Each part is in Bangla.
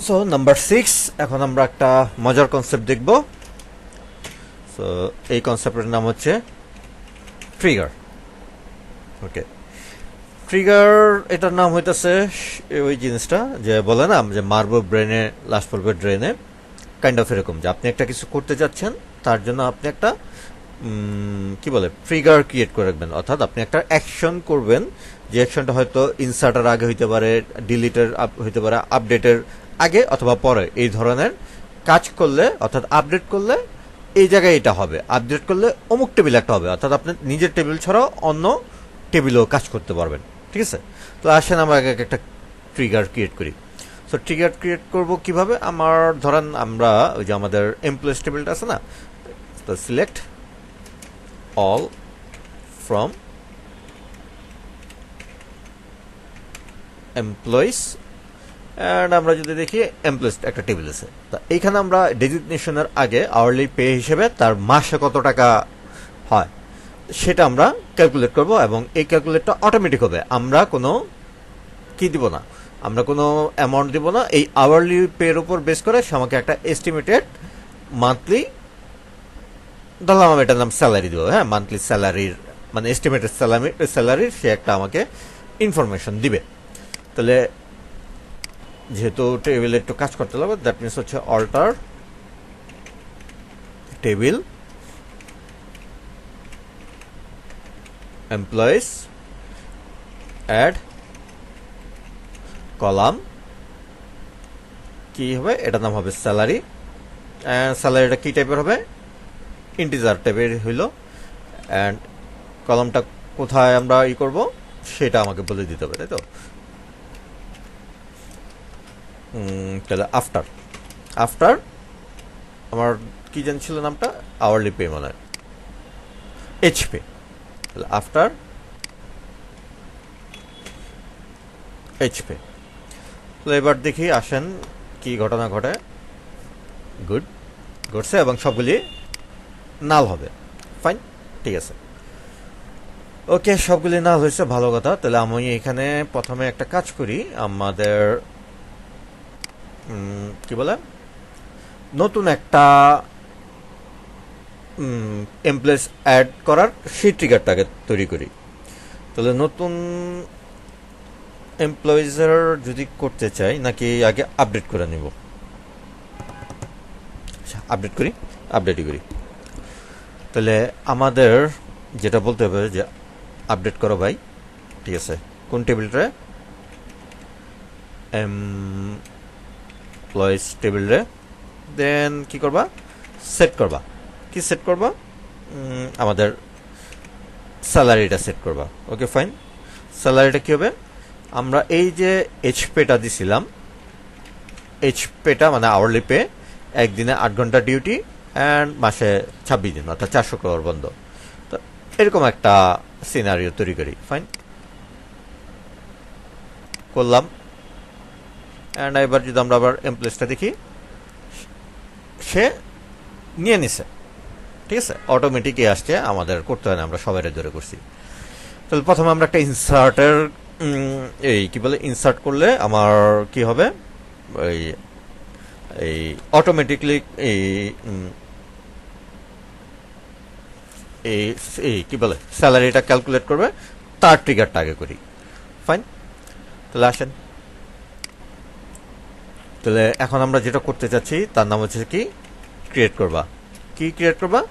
সো নাম্বার 6, এখন আমরা একটা মজার কনসেপ্ট দেখব। সো এই কনসেপ্টের নাম হচ্ছে ট্রিগার। ওকে, ট্রিগার এটার নাম হইতেছে ওই জিনিসটা যে বলে না যে মারবো ব্রেনে লাশ পড়বে ড্রেনে, কাইন্ড অফ এরকম যে আপনি একটা কিছু করতে যাচ্ছেন, তার জন্য আপনি একটা কি বলে ট্রিগার ক্রিয়েট করে রাখবেন, অর্থাৎ আপনি একটা অ্যাকশন করবেন, যে অ্যাকশনটা হয়তো ইনসার্টের আগে হইতে পারে, ডিলিটের হইতে পারে, আপডেটের আগে অথবা পরে। এই ধরনের কাজ করলে অর্থাৎ আপডেট করলে এই জায়গায় এটা হবে, আপডেট করলে অমুক টেবিল একটা হবে, অর্থাৎ আপনি নিজের টেবিল ছাড়াও অন্য টেবিলেও কাজ করতে পারবেন। ঠিক আছে, তো আসেন আমরা আগে একটা ট্রিগার ক্রিয়েট করি। সো ট্রিগার ক্রিয়েট করব কিভাবে? আমার ধরেন আমরা ওই যে আমাদের এমপ্লয়েজ টেবিলটা আছে না, তো select all from employees, and আমরা যদি দেখি এমপ্লয়েজ একটা টেবিল আছে, তো এইখানে আমরা ডেজিগনেশনের আগে আওয়ারলি পে হিসেবে তার মাসে কত টাকা হয় সেটা আমরা ক্যালকুলেট করব, এবং এই ক্যালকুলেটটা অটোমেটিক হবে। আমরা কোনো কি দিব না, আমরা কোনো অ্যামাউন্ট দিব না, এই আওয়ারলি পের উপর বেস করে সে আমাকে একটা এস্টিমেটেড মান্থলি, ধরলাম আমি এটার নাম স্যালারি দিব, হ্যাঁ, মান্থলি স্যালারির মানে এস্টিমেটেড স্যালারির সে একটা আমাকে ইনফরমেশন দিবে। তাহলে যেহেতু টেবিলে একটু কাজ করতে হবে, দ্যাট মিনস হচ্ছে alter table employees add column, কি হবে এটার নাম হবে স্যালারি। স্যালারিটা কি টাইপের হবে? ইন্টিজার টাইপের হইল, অ্যান্ড কলামটা কোথায় আমরা ই করব সেটা আমাকে বলে দিতে হবে, তাই তো? তাহলে আফটার আফটার আমার কি জানছিল নামটা, আওয়ারলি পে মানে এইচ পে। তাহলে আফটার এইচ পে। তো এবার দেখি আসেন কি ঘটনা ঘটে। গুড, ঘটছে এবং সবগুলি নাল হবে। ফাইন, ঠিক আছে, ওকে, সবগুলি নাল হয়েছে, ভালো কথা। তাহলে আমি এখানে প্রথমে একটা কাজ করি, আমাদের কি বলে নতুন একটা এমপ্লয়েজ অ্যাড করার সেই ট্রিগারটাকে তৈরি করি। তাহলে নতুন এমপ্লয়িজের যদি করতে চাই নাকি আগে আপডেট করে নিব? আপডেট করি, আপডেটই করি। তাহলে আমাদের যেটা বলতে হবে যে আপডেট করো ভাই, ঠিক আছে, কোন টেবিলটা? এমপ্লয়িজ টেবিলরে। দেন কি করবা? সেট করবা। কি সেট করবা? আমাদের স্যালারিটা সেট করবা। ওকে ফাইন, স্যালারিটা কি হবে? আমরা এই যে এইচ পেটা দিছিলাম, এইচ পেটা মানে আওয়ারলি পে, একদিনে 8 ঘন্টা ডিউটি অ্যান্ড মাসে 26 দিন, অর্থাৎ 400 টাকার বন্ধ। তো এরকম একটা সিনারিও তৈরি করি। ফাইন, করলাম। অ্যান্ড এবার যদি আমরা আবার এমপ্লয়েজটা দেখি, সে নিয়ে নিছে, ঠিক আছে, অটোমেটিকই আসছে, আমাদের করতে হয় না, আমরা সবাই ধরে করছি। তাহলে প্রথমে আমরা একটা ইনসার্টের এই কি বলে ইনসার্ট করলে আমার কি হবে, এই এই অটোমেটিকলি এই কি বলে স্যালারিটা ক্যালকুলেট করবে, তার ট্রিগারটা আগে করি। ফাইন, তাহলে আসেন। তাহলে এখন আমরা যেটা করতে চাচ্ছি তার নাম হচ্ছে কি ক্রিয়েট করবা। কি ক্রিয়েট করবা?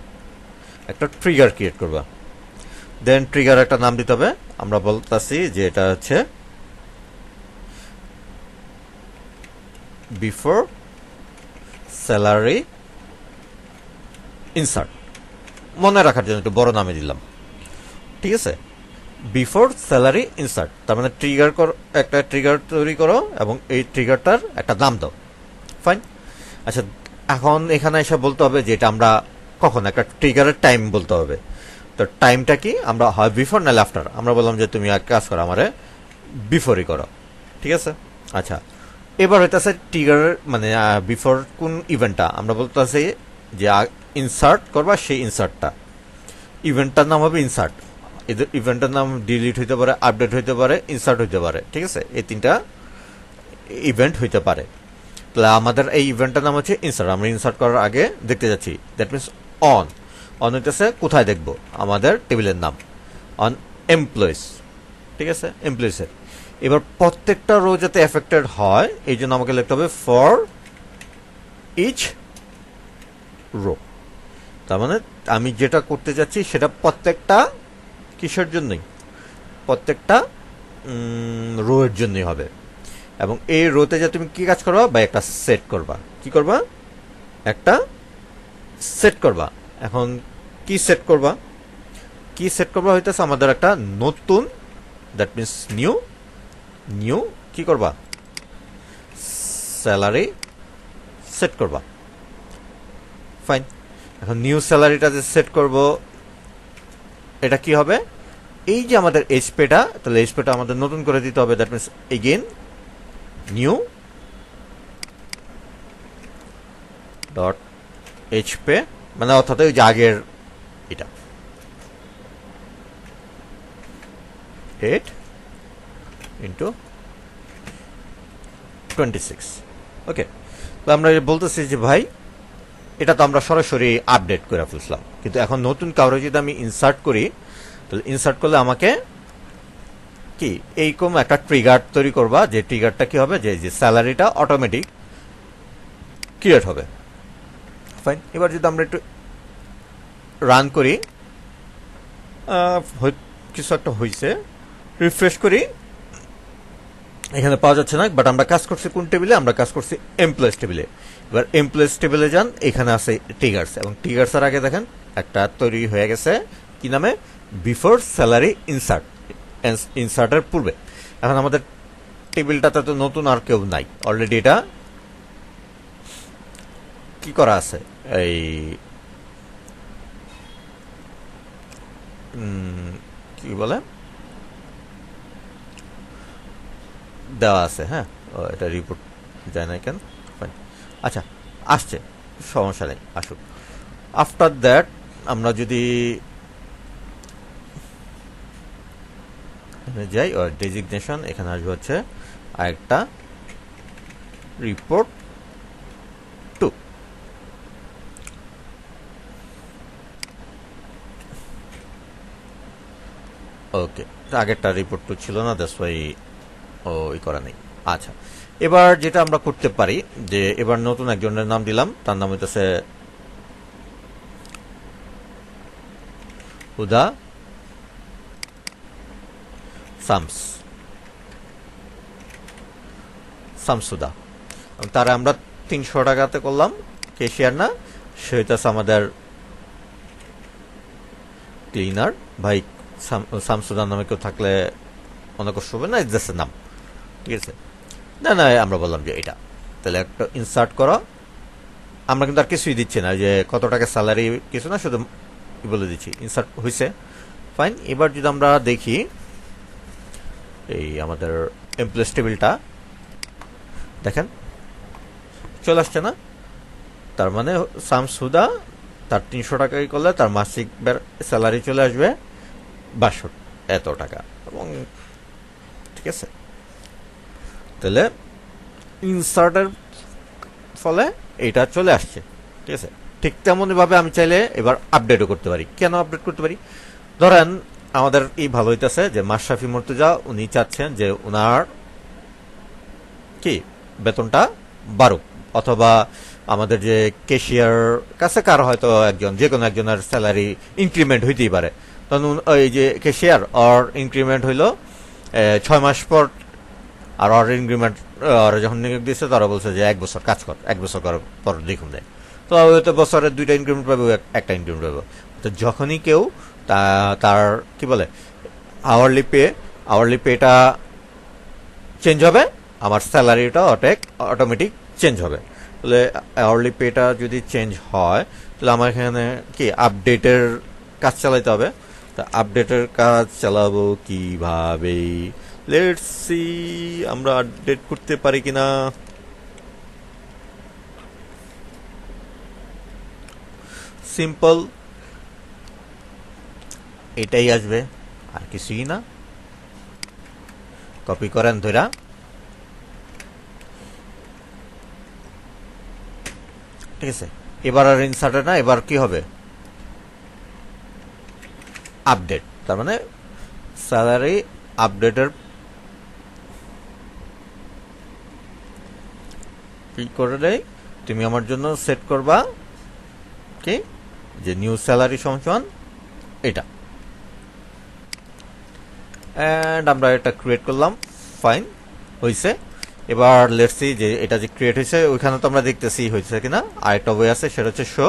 একটা ট্রিগার ক্রিয়েট করবা। দেন ট্রিগার একটা নাম দিতে হবে, আমরা বলতেছি যে এটা হচ্ছে বিফোর স্যালারি ইনসার্ট, মনে রাখার জন্য একটু বড় নামে দিলাম, ঠিক আছে, বিফোর স্যালারি ইনসার্ট। তার মানে ট্রিগার একটা ট্রিগার তৈরি করো এবং এই ট্রিগারটার একটা নাম দাও। ফাইন, আচ্ছা, এখন এখানে এসে বলতে হবে যে এটা আমরা কখন একটা ট্রিগারের টাইম বলতে হবে। তো টাইমটা কি, আমরা হয় বিফোর নাহলে আফটার। আমরা বললাম যে তুমি এক কাজ করো, আমারে বিফোরই করো, ঠিক আছে। আচ্ছা, এবার হইতেছে ট্রিগার মানে বিফোর কোন ইভেন্টটা, আমরা বলতেছি যে ইনসার্ট করবা, সেই ইনসার্টটা ইভেন্টটার নাম হবে ইনসার্ট। এদের ইভেন্টের নাম ডিলিট হইতে পারে, আপডেট হইতে পারে, ইনসার্ট হইতে পারে, ঠিক আছে, এই 3টা ইভেন্ট হইতে পারে। তাহলে আমাদের এই ইভেন্টটার নাম হচ্ছে ইনসার্ট। আমরা ইনসার্ট করার আগে দেখতে যাচ্ছি, দ্যাট মিনস অন হইতেছে কোথায় দেখব, আমাদের টেবিলের নাম অন এমপ্লয়িজ, ঠিক আছে, এমপ্লয়িজের। এবার প্রত্যেকটা রো যাতে এফেক্টেড হয় এই জন্য আমাকে লিখতে হবে ফর ইচ রো। তার মানে আমি যেটা করতে যাচ্ছি সেটা প্রত্যেকটা কিসের জন্যই, প্রত্যেকটা রো এর জন্যই হবে। এবং এই রোতে যে তুমি কি কাজ করবা, বা একটা সেট করবা, কি করবা, একটা সেট করবা। এখন কি সেট করবা, কি সেট করবা হইতেছে আমাদের একটা নতুন, দ্যাট মিনস নিউ কি করবা, স্যালারি সেট করবা। ফাইন, এখন নিউ স্যালারিটা যে সেট করব এটা কি হবে, এই যে আমাদের এইচপিটা, তাহলে এইচপিটা আমাদের নতুন করে দিতে হবে, that means again new dot HP, মানে অর্থাৎ ওই যে আগের এটা 8 × 26। ওকে, তো আমরা বলতেছি যে ভাই এটা তো আমরা সরাসরি আপডেট করে ফেলছিলাম, কিন্তু এখন নতুন কাউরে যদি আমি ইনসার্ট করি, তাহলে ইনসার্ট করলে আমাকে কি এইরকম একটা ট্রিগার তৈরি করবা, যে ট্রিগারটা কি হবে, যে স্যালারিটা অটোমেটিক ক্রিয়েট হবে। ফাইন, এবার যদি আমরা একটু রান করি, কিছু একটা হয়েছে, রিফ্রেশ করি, এখানে পাওয়া যাচ্ছে না, বাট আমরা কাজ করছি কোন টেবিলে, আমরা কাজ করছি এমপ্লয়েজ টেবিলে। এবার এমপ্লয়েজ টেবিলে যান, এখানে আছে ট্রিগার্স, এবং ট্রিগার্সের আগে দেখেন একটা তৈরি হয়ে গেছে, কি নামে, বিফোর স্যালারি ইনসার্ট, ইনসার্টের পূর্বে। এখন আমাদের টেবিলটাতে তো নতুন আর কেউ নাই, অলরেডি এটা কি করা আছে, এই কি বলে দেওয়া আছে। হ্যাঁ, এটা রিপোর্ট যায় না কেন, ফাইন, আচ্ছা আসছে, সমস্যা নেই, আসুক। আফটার দ্যাট আমরা যদি যাই, ডেজিগনেশন, এখানে আসবে হচ্ছে আরেকটা রিপোর্ট 2। ওকে, আগেরটা রিপোর্ট 2 ছিল না, দ্যাটস ওয়াই ওই করা নেই। আচ্ছা, এবার যেটা আমরা করতে পারি, যে এবার নতুন একজনের নাম দিলাম, তার নাম হইতেছে হুদা শামসুদা, তারা আমরা 300 টাকাতে করলাম, কেশিয়ার না, সে হইতেছে আমাদের ক্লিনার। ভাই শামসুদার নামে কেউ থাকলে অনেক কষ্ট হবে না, জাস্ট নাম, ঠিক আছে, না না আমরা বললাম যে এটা। তাহলে একটা ইনসার্ট করো, আমরা কিন্তু আর কিছুই দিচ্ছি না, যে কত টাকা স্যালারি কিছু না, শুধু বলে দিচ্ছি, ইনসার্ট হয়েছে। ফাইন, এবার যদি আমরা দেখি এই আমাদের এমপ্লয়েজ টেবিলটা, দেখেন চলে আসছে না, তার মানে শামসুদা তার 300 টাকাই করলে তার মাসিক স্যালারি চলে আসবে 62 এত টাকা, এবং ঠিক আছে, তাহলে ইনসার্টের ফলে এটা চলে আসছে, ঠিক আছে। ঠিক তেমনইভাবে আমি চাইলে এবার আপডেটও করতে পারি। কেন আপডেট করতে পারি, ধরেন আমাদের এই ভালো হইতেছে যে মাশরাফি মুর্তজা উনি চাচ্ছেন যে উনার কি বেতনটা বাড়ুক, অথবা আমাদের যে কেশিয়ার কাছে কার হয়তো একজন, যে কোনো একজনের স্যালারি ইনক্রিমেন্ট হইতেই পারে, তখন ওই যে কেশিয়ার ওর ইনক্রিমেন্ট হইলো 6 মাস পর, আর ওর ইনক্রিমেন্ট ওরা যখন নিয়োগ দিয়েছে তারা বলছে যে 1 বছর কাজ কর, 1 বছর করার পর দেখুন দেয়, তো হয়তো বছরের 2টা ইনক্রিমেন্ট পাবে, একটা ইনক্রিমেন্ট পাবে। তো যখনই কেউ তার কি বলে আওয়ারলি পেটা চেঞ্জ হবে, আমার স্যালারিটা অটোমেটিক চেঞ্জ হবে। তাহলে আওয়ারলি পেটা যদি চেঞ্জ হয়, তাহলে আমার এখানে কি আপডেটের কাজ চালাইতে হবে। তা আপডেটের কাজ চালাবো কিভাবে, লেটস সি আমরা আপডেট করতে পারি কিনা। সিম্পল, এটাই আসবে, আর কিছুই না। কপি করেন ধরা, ঠিক আছে, এবার আর ইনসার্টেড না, এবার কি হবে আপডেট। তার মানে স্যালারি আপডেটের কি করে দেয়, তুমি আমার জন্য সেট করবা কি যে নিউ স্যালারি সমান এটা, এন্ড আমরা এটা ক্রিয়েট করলাম। ফাইন, হয়েছে। এবার লেটস সি যে এটা যে ক্রিয়েট হয়েছে ওইখানে তো আমরা দেখতেছি হয়েছে কিনা। আরেকটা ওয়ে আছে, সেটা হচ্ছে শো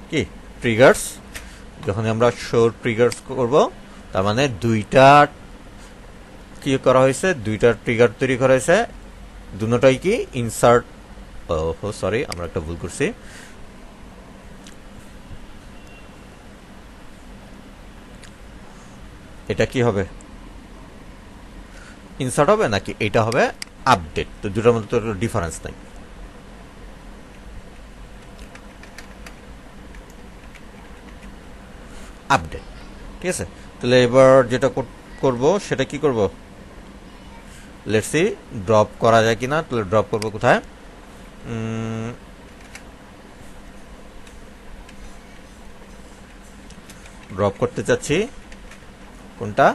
কি ট্রিগার্স। যখন আমরা শো ট্রিগার্স করব, তার মানে দুইটা কি করা হয়েছে, দুইটা ট্রিগার তৈরি করা হয়েছে, দুটোটাই কি ইনসার্ট। ও সরি, আমরা একটা ভুল করছি। এটা কি হবে, ইনসার্ট হবে নাকি এটা হবে আপডেট? তো দুটোর মধ্যে তো ডিফারেন্স নাই। আপডেট, ঠিক আছে। তাহলে এবার যেটা করব সেটা কি করব, লেটস সি ড্রপ করা যায় কিনা। তাহলে ড্রপ করব কোথায়, ড্রপ করতে চাচ্ছি কোনটা,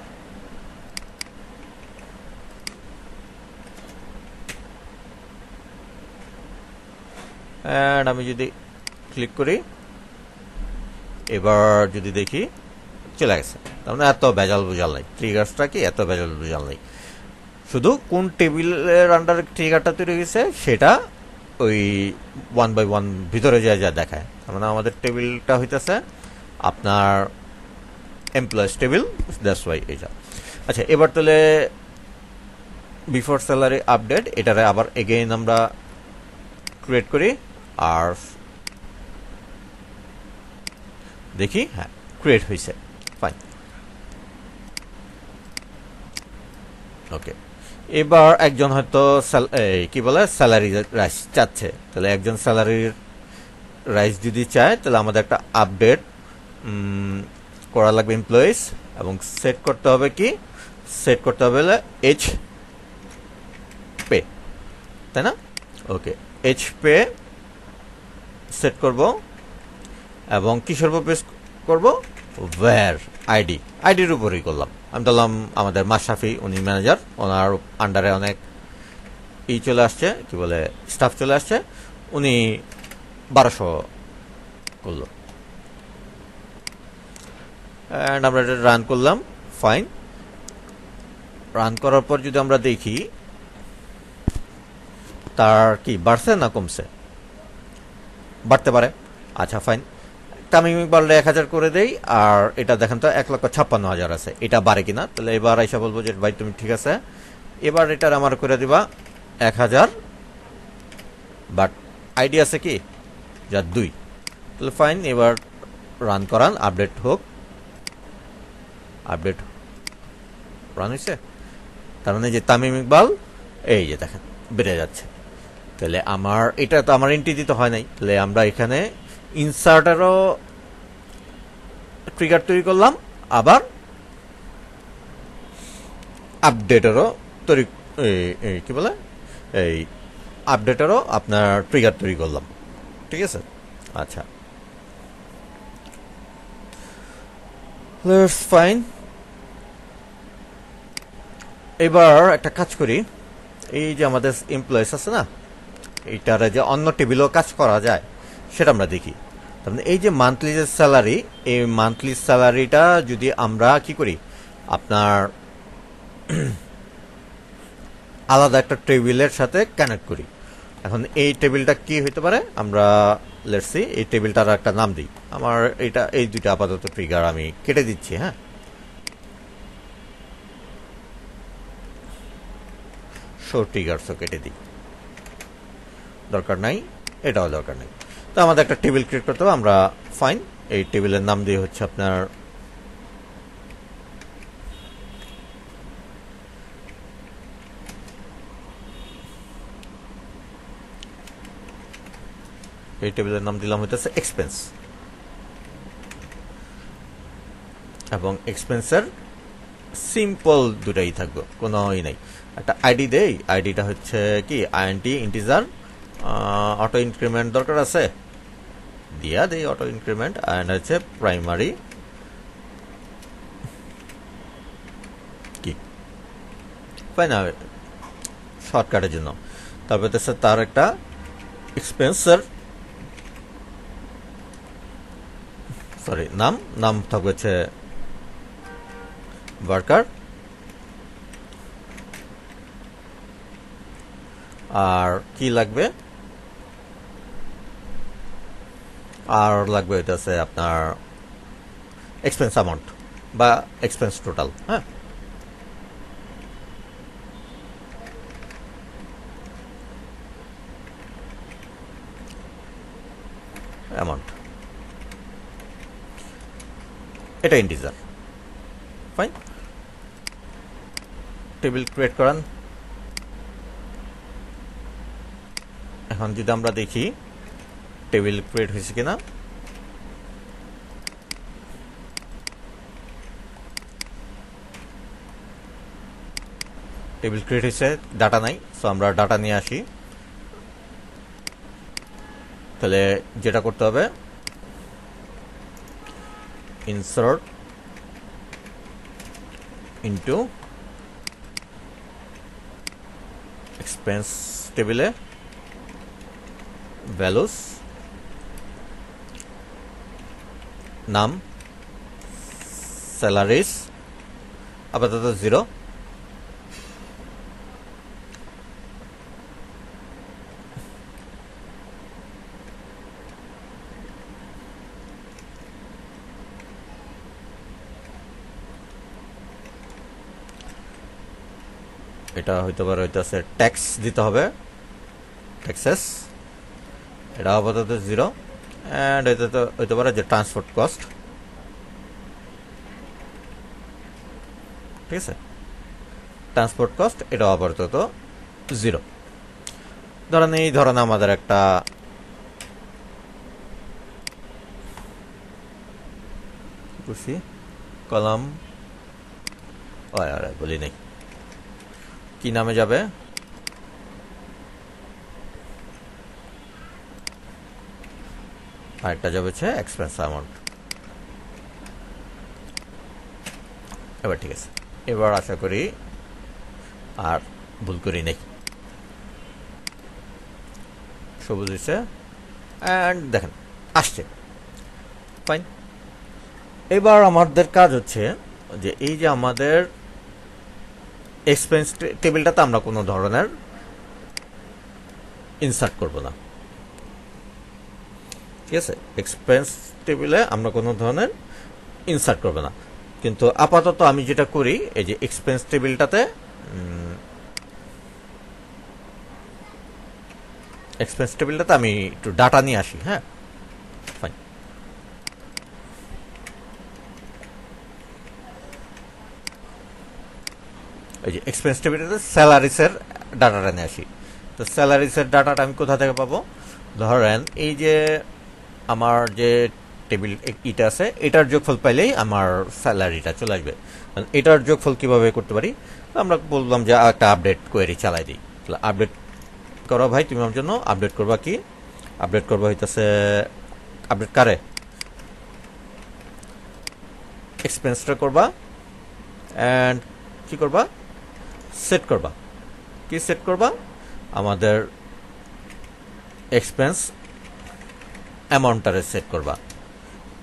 এন্ড আমি যদি ক্লিক করি, এবার যদি দেখি চলে গেছে। তার মানে এত ভেজাল বুঝাল নাই, ট্রিগার্সটা কি এত ভেজাল বুঝাল নাই। শুধু কোন টেবিলের আন্ডারে ট্রিগারটা তৈরি হয়েছে সেটা ওই 1 by 1 ভিতরে যা যা দেখায়। তার মানে আমাদের টেবিলটা হইতেছে আপনার এমপ্লয়েজ টেবিল, দ্যাটস ওয়াই এটা। আচ্ছা, এবার তাহলে বিফোর স্যালারি আপডেট এটারে আবার এগেইন আমরা ক্রিয়েট করি আর দেখি, হ্যাঁ ক্রিয়েট হয়েছে। ফাইন, ওকে। এবার একজন হয়তো কি বলে স্যালারি রাইস চাচ্ছে, তাহলে একজন স্যালারির রাইস যদি চায় তাহলে আমাদের একটা আপডেট করা লাগবে এমপ্লয়িজ, এবং সেট করতে হবে কি, সেট করতে হবে এইচ পে, তাই না? ওকে, এইচ পে সেট করব, এবং কিসের উপর পেস করব, ওয়্যার আইডি, আইডির উপরেই করলাম। আমি বললাম আমাদের মাশরাফি, উনি ম্যানেজার, ওনার আন্ডারে অনেক চলে আসছে, কি বলে স্টাফ চলে আসছে, উনি 1200 করলো। অ্যান্ড আমরা এটা রান করলাম। ফাইন, রান করার পর যদি আমরা দেখি তার কি বাড়ছে না কমছে, বাড়তে পারে। আচ্ছা ফাইন, তামিম ইকবালটা 1000 করে দেই, আর এটা দেখেন তো 1,56,000 আছে, এটা বাড়ে কিনা। তাহলে এবার আইসা বলবো যে ভাই তুমি ঠিক আছে, এবার এটার আমার করে দিবা 1000, বাট আইডি আছে কি যা 2। তাহলে ফাইন, এবার রান করান, আপডেট হোক, আপডেট রান হয়েছে। তার মানে যে তামিম ইকবাল এই যে দেখেন বেড়ে যাচ্ছে। তাহলে আমার এটা তো আমার এন্ট্রি দিতে হয় নাই, তাহলে আমরা এখানে ইনসার্টারও ট্রিগার তৈরি করলাম, আবার আপডেটেরও তৈরি, কি বলে এই আপডেটেরও আপনার ট্রিগার তৈরি করলাম, ঠিক আছে। আচ্ছা, ফাইন। এবার একটা কাজ করি, এই যে আমাদের এমপ্লয়িজ আছে না, এইটারে যে অন্য টেবিলেও কাজ করা যায় সেটা আমরা দেখি। তার মানে এই যে মান্থলি যে স্যালারি, এই মান্থলি স্যালারিটা যদি আমরা কি করি, আপনার আলাদা একটা টেবিলের সাথে কানেক্ট করি। এখন এই টেবিলটা কি হইতে পারে, আমরা লেটস সি এই টেবিলটার একটা নাম দিই। আমার এটা এই দুইটা আপাতত ট্রিগার আমি কেটে দিচ্ছি, হ্যাঁ। শো ট্রিগারসও কেটে দিই, দরকার নাই, এটাও দরকার নেই। তো আমাদের একটা টেবিল ক্রিয়েট করতে হবে, আমরা ফাইন এই টেবিলের নাম দিয়ে হচ্ছে আপনার এই টেবিলের নাম দিলাম হইতেছে এক্সপেন্স, এবং এক্সপেন্সের সিম্পল দুটাই থাকবে, কোনো ই নাই। একটা আইডি দেই, আইডিটা হচ্ছে কি আইএনটি ইন্টিজার, অটো ইনক্রিমেন্ট দরকার আছে, দিয়া দেই অটো ইনক্রিমেন্ট, অ্যান্ড হচ্ছে প্রাইমারি কি ফাইন শর্টকাটের জন্য। তারপর হচ্ছে তার একটা এক্সপেন্সের নাম থাকবে হচ্ছে ওয়ার্কার, আর কি লাগবে, আর লাগবে এটা আছে আপনার এক্সপেন্স অ্যামাউন্ট বা এক্সপেন্স টোটাল। হ্যাঁ, অ্যামাউন্ট, এটা ইন্টিজার। ফাইন, টেবিল ক্রিয়েট করান। এখন যদি আমরা দেখি টেবিল ক্রিয়েট হয়েছে কিনা, টেবিল ক্রিয়েট হয়েছে, ডাটা নাই, সো আমরা ডাটা নিয়ে আসি। তাহলে যেটা করতে হবে, ইনসার্ট ইনটু এক্সপেন্স টেবিলে ভ্যালুস, নাম স্যালারিস আপাতত 0, এটা হইতে পারে হইতেছে ট্যাক্স দিতে হবে, ট্যাক্সেস, এটা আপাতত 0, অ্যান্ড এটা তো হইতে পারে যে ট্রান্সপোর্ট কস্ট। ঠিক আছে, ট্রান্সপোর্ট কস্ট এটা আপাতত 0। ধরেন এই ধরনের আমাদের একটা কলাম বলি নেই, কি নামে যাবে, আরেকটা যাবে হচ্ছে এক্সপেন্স অ্যামাউন্ট। এবার ঠিক আছে, এবার আশা করি আর ভুল করি নেই, সবুজ হয়েছে, অ্যান্ড দেখেন আসছে। ফাইন, এবার আমাদের কাজ হচ্ছে যে এই যে আমাদের এক্সপেন্স টেবিলটাতে আমরা কোনো ধরনের ইনসার্ট করব না। ঠিক আছে, এক্সপেন্স টেবিলে আমরা কোনো ধরনের ইনসার্ট করব না, কিন্তু আপাতত আমি যেটা করি, এই যে এক্সপেন্স টেবিলটাতে আমি একটু ডাটা নিয়ে আসি। হ্যাঁ, ফাইন, এই যে এক্সপেন্স টেবিলটাতে স্যালারিসের ডাটাটা নিয়ে আসি। তো স্যালারিসের ডাটাটা আমি কোথা থেকে পাবো, ধরেন এই যে আমার যে টেবিল ইটা আছে, এটার যোগফল পাইলেই আমার স্যালারিটা চলে আসবে। এটার যোগফল কিভাবে করতে পারি, আমরা বললাম যে একটা আপডেট কোয়েরি চালাই দিই। তাহলে আপডেট করো ভাই, তুমি আমার জন্য আপডেট করবা, কি আপডেট করবা হইতেছে, আপডেট কারে, এক্সপেন্সটা করবা, অ্যান্ড কি করবা, সেট করবা, কি সেট করবা, আমাদের এক্সপেন্স অ্যামাউন্টটারে সেট করবা।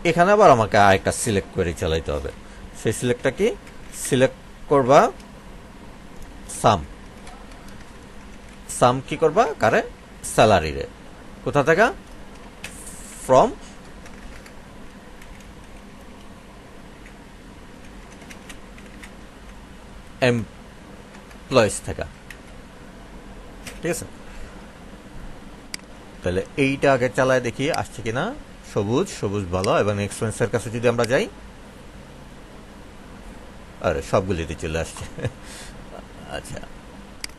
এখানে আবার আমাকে আরেকটা সিলেক্ট করে চালাইতে হবে, সেই সিলেক্টটা কি, সিলেক্ট করবা সাম কি করবা, কারে, স্যালারি রে, কোথা থেকে, ফ্রম এমপ্লয়িজ থেকে। ঠিক আছে, তাহলে এইটা আগে চালায় দেখি আসছে কিনা। সবুজ ভালো, এবং এক্সপেন্সের কাছে যদি আমরা যাই, আরে সবগুলিতে চলে আসছে। আচ্ছা,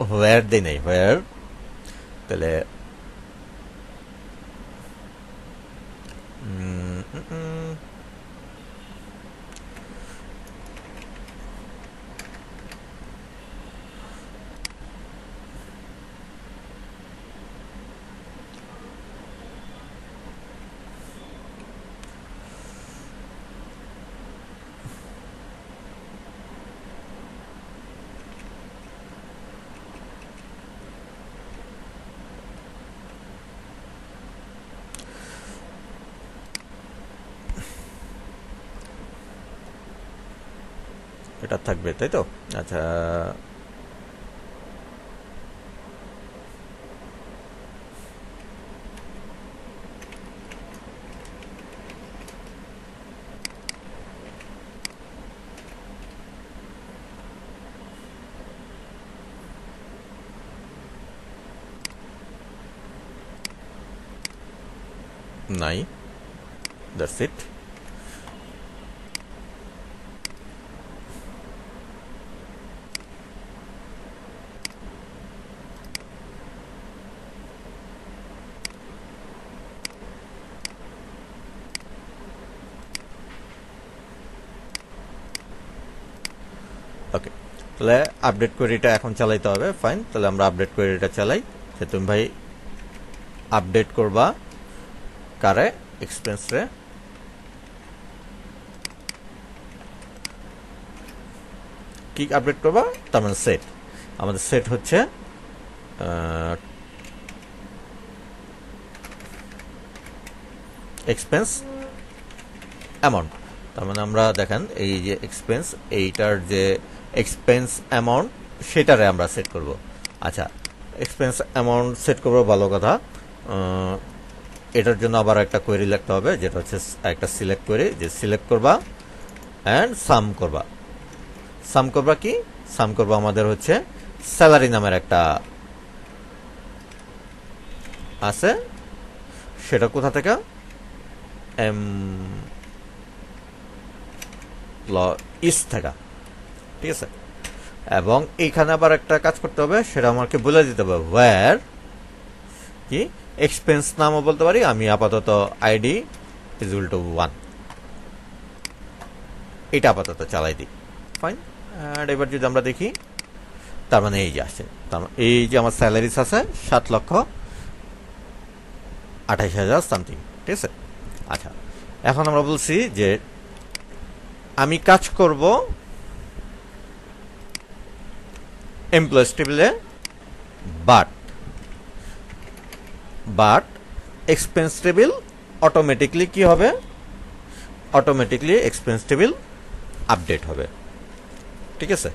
হোয়ার দেই নেই, হোয়ার, তাহলে এটা থাকবে, তাই তো? আচ্ছা, নাই, দ্যাটস ইট। ওকে, তাহলে আপডেট কোয়েরিটা এখন চালাইতে হবে। ফাইন, তাহলে আমরা আপডেট কোয়েরিটা চালাই। যে তুমি ভাই আপডেট করবা কারে? এক্সপেন্স রে। কি আপডেট করবা? তার মানে সেট। আমাদের সেট হচ্ছে এক্সপেন্স অ্যামাউন্ট। তার মানে আমরা দেখেন এই যে এক্সপেন্স, এইটার যে এক্সপেন্স অ্যামাউন্ট সেটারে আমরা সেট করব। আচ্ছা, এক্সপেন্স অ্যামাউন্ট সেট করবো, ভালো কথা। এটার জন্য আবার একটা কোয়েরি লিখতে হবে, যেটা হচ্ছে একটা সিলেক্ট কোয়েরি, যে সিলেক্ট করবা অ্যান্ড সাম করবা। সাম করবা কি? সাম করবা আমাদের হচ্ছে স্যালারি নামের একটা আছে, সেটা কোথা থেকে? ইস থেকে, ঠিক আছে? এবং এইখানে আবার একটা কাজ করতে হবে, সেটা আমাকে বলে দিতে হবে ওয়্যার কি এক্সপেন্স নামও বলতে পারি আমি আপাতত আইডি ইজ ইকুয়াল টু 1, এটা আপাতত চালাই দিই। ফাইন। আর এবার যদি আমরা দেখি, তার মানে এই যে আসছে, তার মানে এই যে আমার স্যালারিস আছে 7,28,000 সামথিং, ঠিক আছে? আচ্ছা, এখন আমরা বলছি যে আমি কাজ করব এমপ্লয়িজ টেবিলে, বাট এক্সপেন্স টেবিল অটোমেটিকলি কি হবে? অটোমেটিকলি এক্সপেন্স টেবিল আপডেট হবে, ঠিক আছে?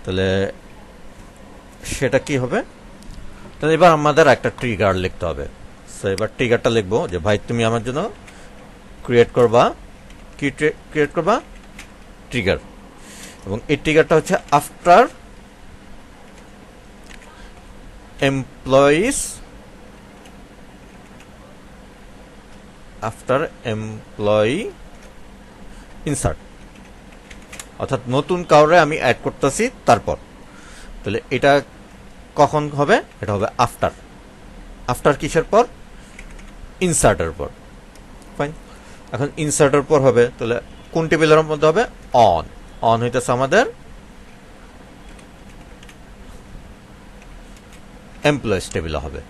তাহলে সেটা কি হবে? তাহলে এবার আমাদের একটা ট্রিগার লিখতে হবে। সো এবার ট্রিগারটা লিখবো যে ভাই তুমি আমার জন্য ক্রিয়েট করবা, কি ক্রিয়েট করবা? ট্রিগার। এবং এই ট্রিগারটা হচ্ছে after employees, after employee insert, অর্থাৎ নতুন কাউরে আমি অ্যাড করতেছি তারপর। তাহলে এটা কখন হবে? এটা হবে আফটার। আফটার কিসের পর? ইনসার্টের পর। ফাইন, এখন ইনসার্টের পর হবে, তাহলে কোন টেবিলের মধ্যে হবে? অন। অন হইতেছে আমাদের এমপ্লয়িজ টেবিলে হবে।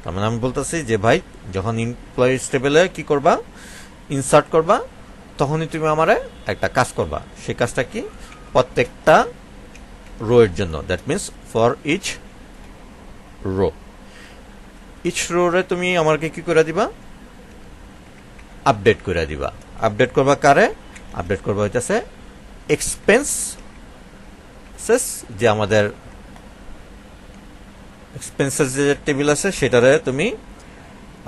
তার মানে আমি বলতেছি যে ভাই যখন এমপ্লয়িজ টেবিলে কি করবা? ইনসার্ট করবা, তখনই তুমি আমারে একটা কাজ করবা। সেই কাজটা কি? প্রত্যেকটা রো এর জন্য, that means for each row, each row রে তুমি আমাকে কি করে দিবা? আপডেট করে দিবা। আপডেট করবা কারে? আপডেট করবা হইতেছে এক্সপেন্সেস, যে আমাদের এক্সপেন্সেস যে টেবিল আছে সেটারে তুমি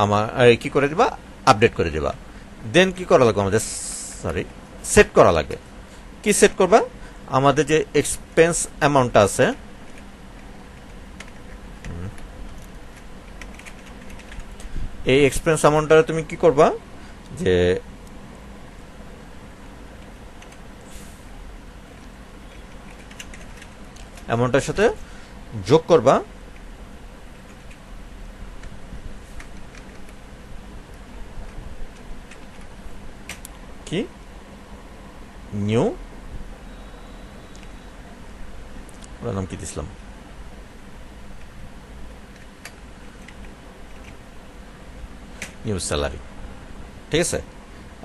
আমার কি করে দিবা? আপডেট করে দিবা। দেন কি করা লাগবে আমাদের? সেট করা লাগবে। কি সেট করবা? আমাদের যে এক্সপেন্স অ্যামাউন্টটা আছে, এই এক্সপেন্স অ্যামাউন্টটা তুমি কি করবা? যে অ্যামাউন্টটার সাথে যোগ করবা কি? নিউ, ওটার নাম কি দিছিলাম? নিউ স্যালারি, ঠিক আছে?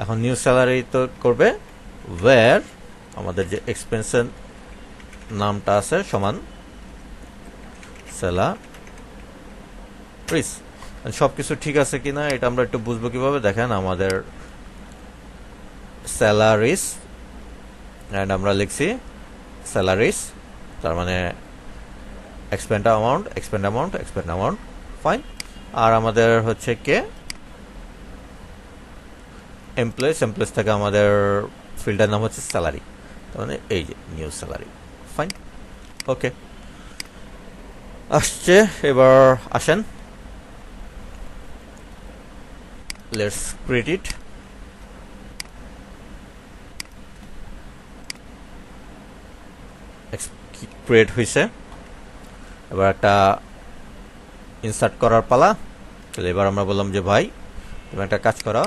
এখন নিউ স্যালারি তো করবে ওয়্যার আমাদের যে এক্সপেন্সের নামটা আছে সমান স্যালারিস। সব কিছু ঠিক আছে কিনা এটা আমরা একটু বুঝবো কিভাবে? দেখেন আমাদের স্যালারিস অ্যান্ড আমরা লিখছি স্যালারিস, তার মানে এক্সপেন্ড অ্যামাউন্ট ফাইন। আর আমাদের হচ্ছে কে এমপ্লয়েজ থেকে আমাদের ফিল্ডের নাম হচ্ছে স্যালারি, তার মানে এই যে নিউ স্যালারি, ফাইন। ওকে, আসছে, এবার আসেন লেটস ক্রিয়েট ইট। ক্রিয়েট হয়েছে, এবার একটা ইনসার্ট করার পালা। তাহলে এবার আমরা বললাম যে ভাই তুমি একটা কাজ করো,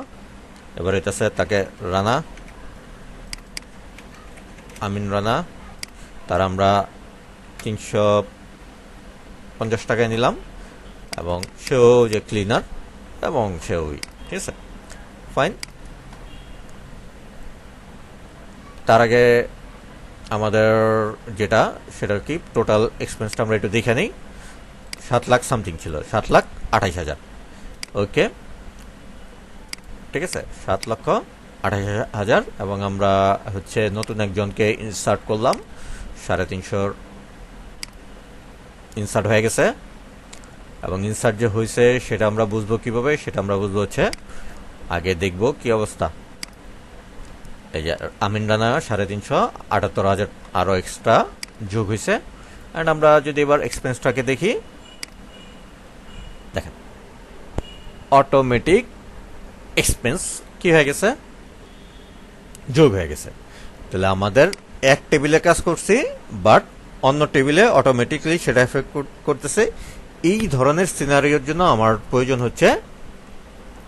এবার হইতেছে তাকে রানা, আমিন রানা, তার আমরা 350 টাকায় নিলাম, এবং সেও যে ক্লিনার এবং সেও, ঠিক আছে, ফাইন। তার আগে আমাদের যেটা সেটা কি টোটাল এক্সপেন্সটা আমরা একটু দেখে নিই। 7 লাখ সামথিং ছিল, 7,28,000। ওকে, ঠিক আছে, 7,28,000, এবং আমরা হচ্ছে নতুন একজনকে ইনসার্ট করলাম, 350 ইনসার্ট হয়ে গেছে। এবং ইনসার্ট যে হয়েছে সেটা আমরা বুঝবো কিভাবে, সেটা আমরা বুঝবো হচ্ছে আগে দেখব কি অবস্থা। এই যে আমিন রানা 350,78,000 আরো এক্সট্রা যোগ হয়েছে। অ্যান্ড আমরা যদি এবার এক্সপেন্সটাকে দেখি, দেখেন অটোমেটিক এক্সপেন্স কি হয়ে গেছে, যোগ হয়ে গেছে। তাহলে আমাদের এক টেবিলে কাজ করছি, বাট অন্য টেবিলে অটোমেটিকলি সেটা এফেক্ট করতেছে। এই ধরনের সিনারিওর জন্য আমার প্রয়োজন হচ্ছে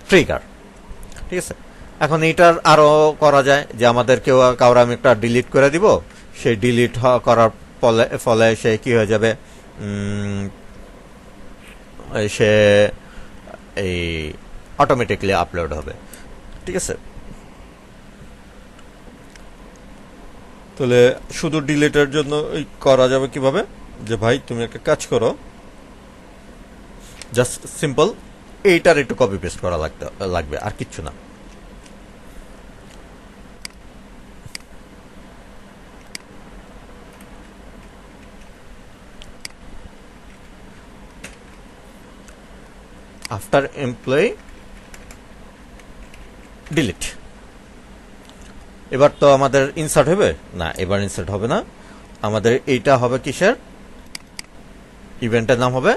ট্রিগার, ঠিক আছে। এখন এইটার আরো করা যায় যে আমাদের কাউরে আমি একটা ডিলিট করে দিব, সেই ডিলিট করার ফলে সে কি হয়ে যাবে, সে এই অটোমেটিকলি আপলোড হবে, ঠিক আছে। তাহলে শুধু ডিলিটের জন্য করা যাবে কিভাবে, যে ভাই তুমি একটা কাজ করো, জাস্ট সিম্পল এইটার একটু কপি পেস্ট করা লাগবে, আর কিচ্ছু না। After employee delete. এবার তো আমাদের ইনসার্ট হবে না, এবার ইনসার্ট হবে না, আমাদের এইটা হবে কিসের, ইভেন্টের নাম হবে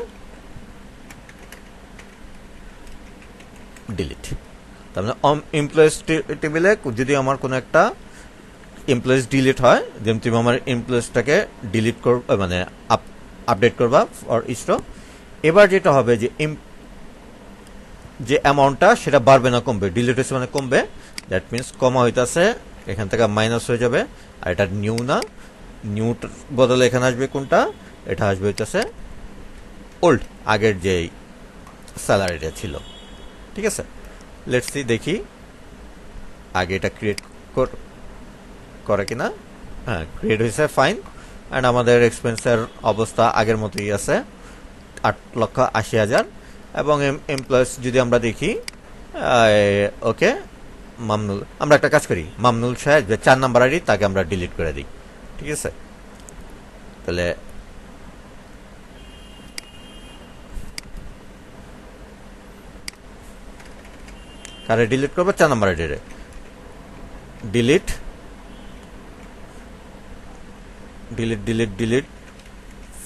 ডিলিট। তার মানে এমপ্লয়েজ টেবিলে যদি আমার কোনো একটা এমপ্লয়েজ ডিলিট হয়, যেমন তুমি আমার এমপ্লয়েজটাকে ডিলিট মানে আপডেট করবা ফর ইস্ট। এবার যেটা হবে যে অ্যামাউন্টটা সেটা বাড়বে না কমবে, ডিলিট হয়েছে মানে কমবে, দ্যাট মিনস কমা হইতাছে, এখান থেকে মাইনাস হয়ে যাবে। আর এটা নিউ না, নিউ বদলে এখানে আসবে কোনটা, এটা আসবে হইতাছে ওল্ড, আগের যেই স্যালারিটা ছিল, ঠিক আছে। লেটস সি, দেখি আগে এটা ক্রিয়েট করে কিনা। হ্যাঁ, ক্রিয়েট হয়েছে, ফাইন। অ্যান্ড আমাদের এক্সপেন্সের অবস্থা আগের মতোই আছে, 8,80,000। এবং এমপ্লয়েজ যদি আমরা দেখি, ওকে, মামনুল, আমরা একটা কাজ করি, মামনুল সাহেব যে 4 নাম্বার আইডি, তাকে আমরা ডিলিট করে দিই, ঠিক আছে। তাহলে কারে ডিলিট করবো, 4 নাম্বার আইডি রে delete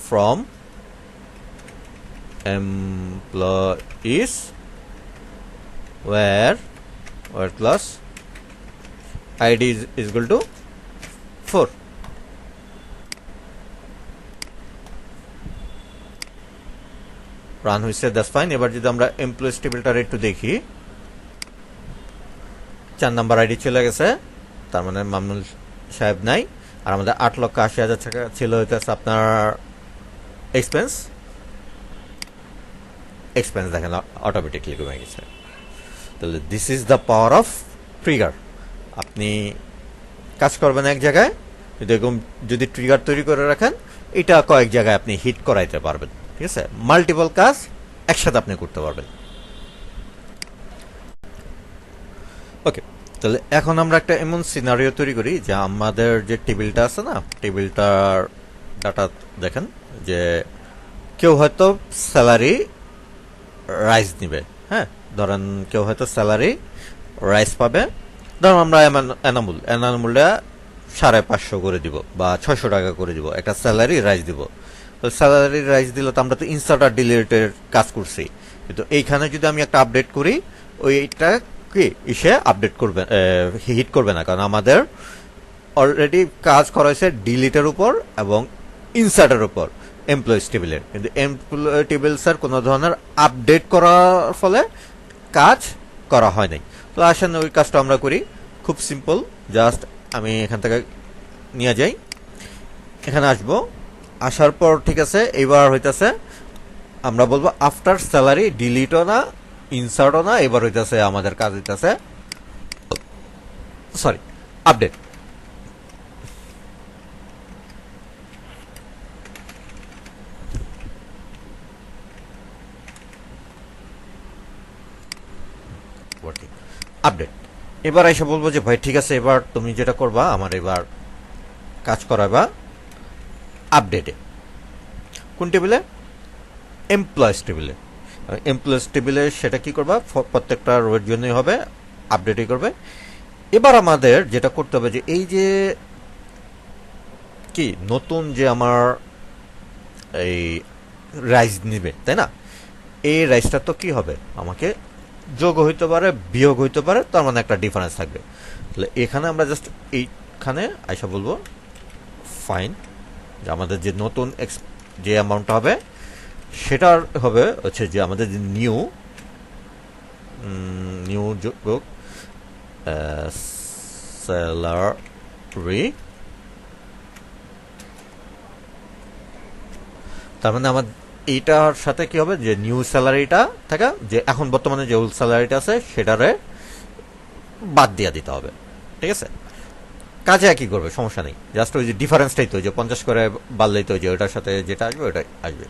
from employees where class id is equal to 4. Run হয়েছে, দ্যাটস ফাইন। এবার যদি আমরা এমপ্লয়েজ টেবিলটার একটু দেখি, 4 নাম্বার আইডি চলে গেছে, তার মানে মামনুল সাহেব নাই। আর আমাদের 8,80,000 টাকা ছিল হইতেছে আপনার এক্সপেন্স দেখেন অটোমেটিকলি কমে গেছে। তাহলে this is the power of trigger. আপনি কাজ করবেন এক জায়গায়, যদি ট্রিগার তৈরি করে রাখেন, এটা কয়েক জায়গায় আপনি হিট করাইতে পারবেন, ঠিক আছে। মাল্টিপল কাজ একসাথে আপনি করতে পারবেন। ওকে, তাহলে এখন আমরা একটা এমন সিনারিও তৈরি করি যে আমাদের যে টেবিলটা আছে না, টেবিলটার ডাটা দেখেন যে কেউ হয়তো স্যালারি রাইজ নিবে। হ্যাঁ, ধরেন কেউ হয়তো স্যালারি রাইজ পাবে, ধরুন আমরা এনামুলটা 550 করে দিব বা 600 টাকা করে দিব, একটা স্যালারি রাইজ দিব। তো স্যালারি রাইজ দিলে তো আমরা তো ইনসার্ট আর ডিলিটের কাজ করছি, কিন্তু এইখানে যদি আমি একটা আপডেট করি ওইটা কি ইসে আপডেট করবে, হিট করবে না, কারণ আমাদের অলরেডি কাজ করা হয়েছে ডিলিটের উপর এবং ইনসার্টের উপর এমপ্লয়িজ টেবিলের, কিন্তু এমপ্লয়ি টেবিলসের কোনো ধরনের আপডেট করার ফলে কাজ করা হয় নাই। তো আসেন ওই কাজটা আমরা করি, খুব সিম্পল। জাস্ট আমি এখান থেকে নিয়ে যাই, এখানে আসবো, আসার পর ঠিক আছে, এবার হইতেছে আমরা বলবো আফটার স্যালারি ডিলিটও না ইনসার্টও না, এবার হইতেছে আমাদের কাজ হইতেছে সরি আপডেট। আপডেট এবার এসে বলবো যে ভাই ঠিক আছে, এবার তুমি যেটা করবা আমার এবার কাজ করাবা আপডেটে। কোন টেবিলে? এমপ্লয়েজ টেবিলে। এমপ্লয়েজ টেবিলে সেটা কি করবা, প্রত্যেকটা রোয়ের জন্যই হবে, আপডেটই করবে। এবার আমাদের যেটা করতে হবে যে এই যে কি নতুন যে আমার এই রাইজ নিবে, তাই না, এই রাইজটা তো কি হবে, আমাকে যোগ হইতে পারে বিয়োগ হইতে পারে, তার মানে একটা ডিফারেন্স থাকবে। তাহলে এখানে আমরা জাস্ট এইখানে আইসা বলবো ফাইন, যে আমাদের যে নতুন যে অ্যামাউন্টটা হবে সেটার হবে হচ্ছে যে আমাদের যে নিউ যোগ স্যালারি, তার মানে আমার এইটার সাথে কি হবে যে নিউ স্যালারিটা থাকা, যে এখন বর্তমানে যে ওল্ড স্যালারিটা আছে সেটারে বাদ দিয়ে দিতে হবে। ঠিক আছে, কাজে একই করবে, সমস্যা নেই, জাস্ট ওই যে ডিফারেন্সটাই তো যে 50 করে বাড়লেই তো যে ওটার সাথে যেটা আসবে ওটাই আসবে।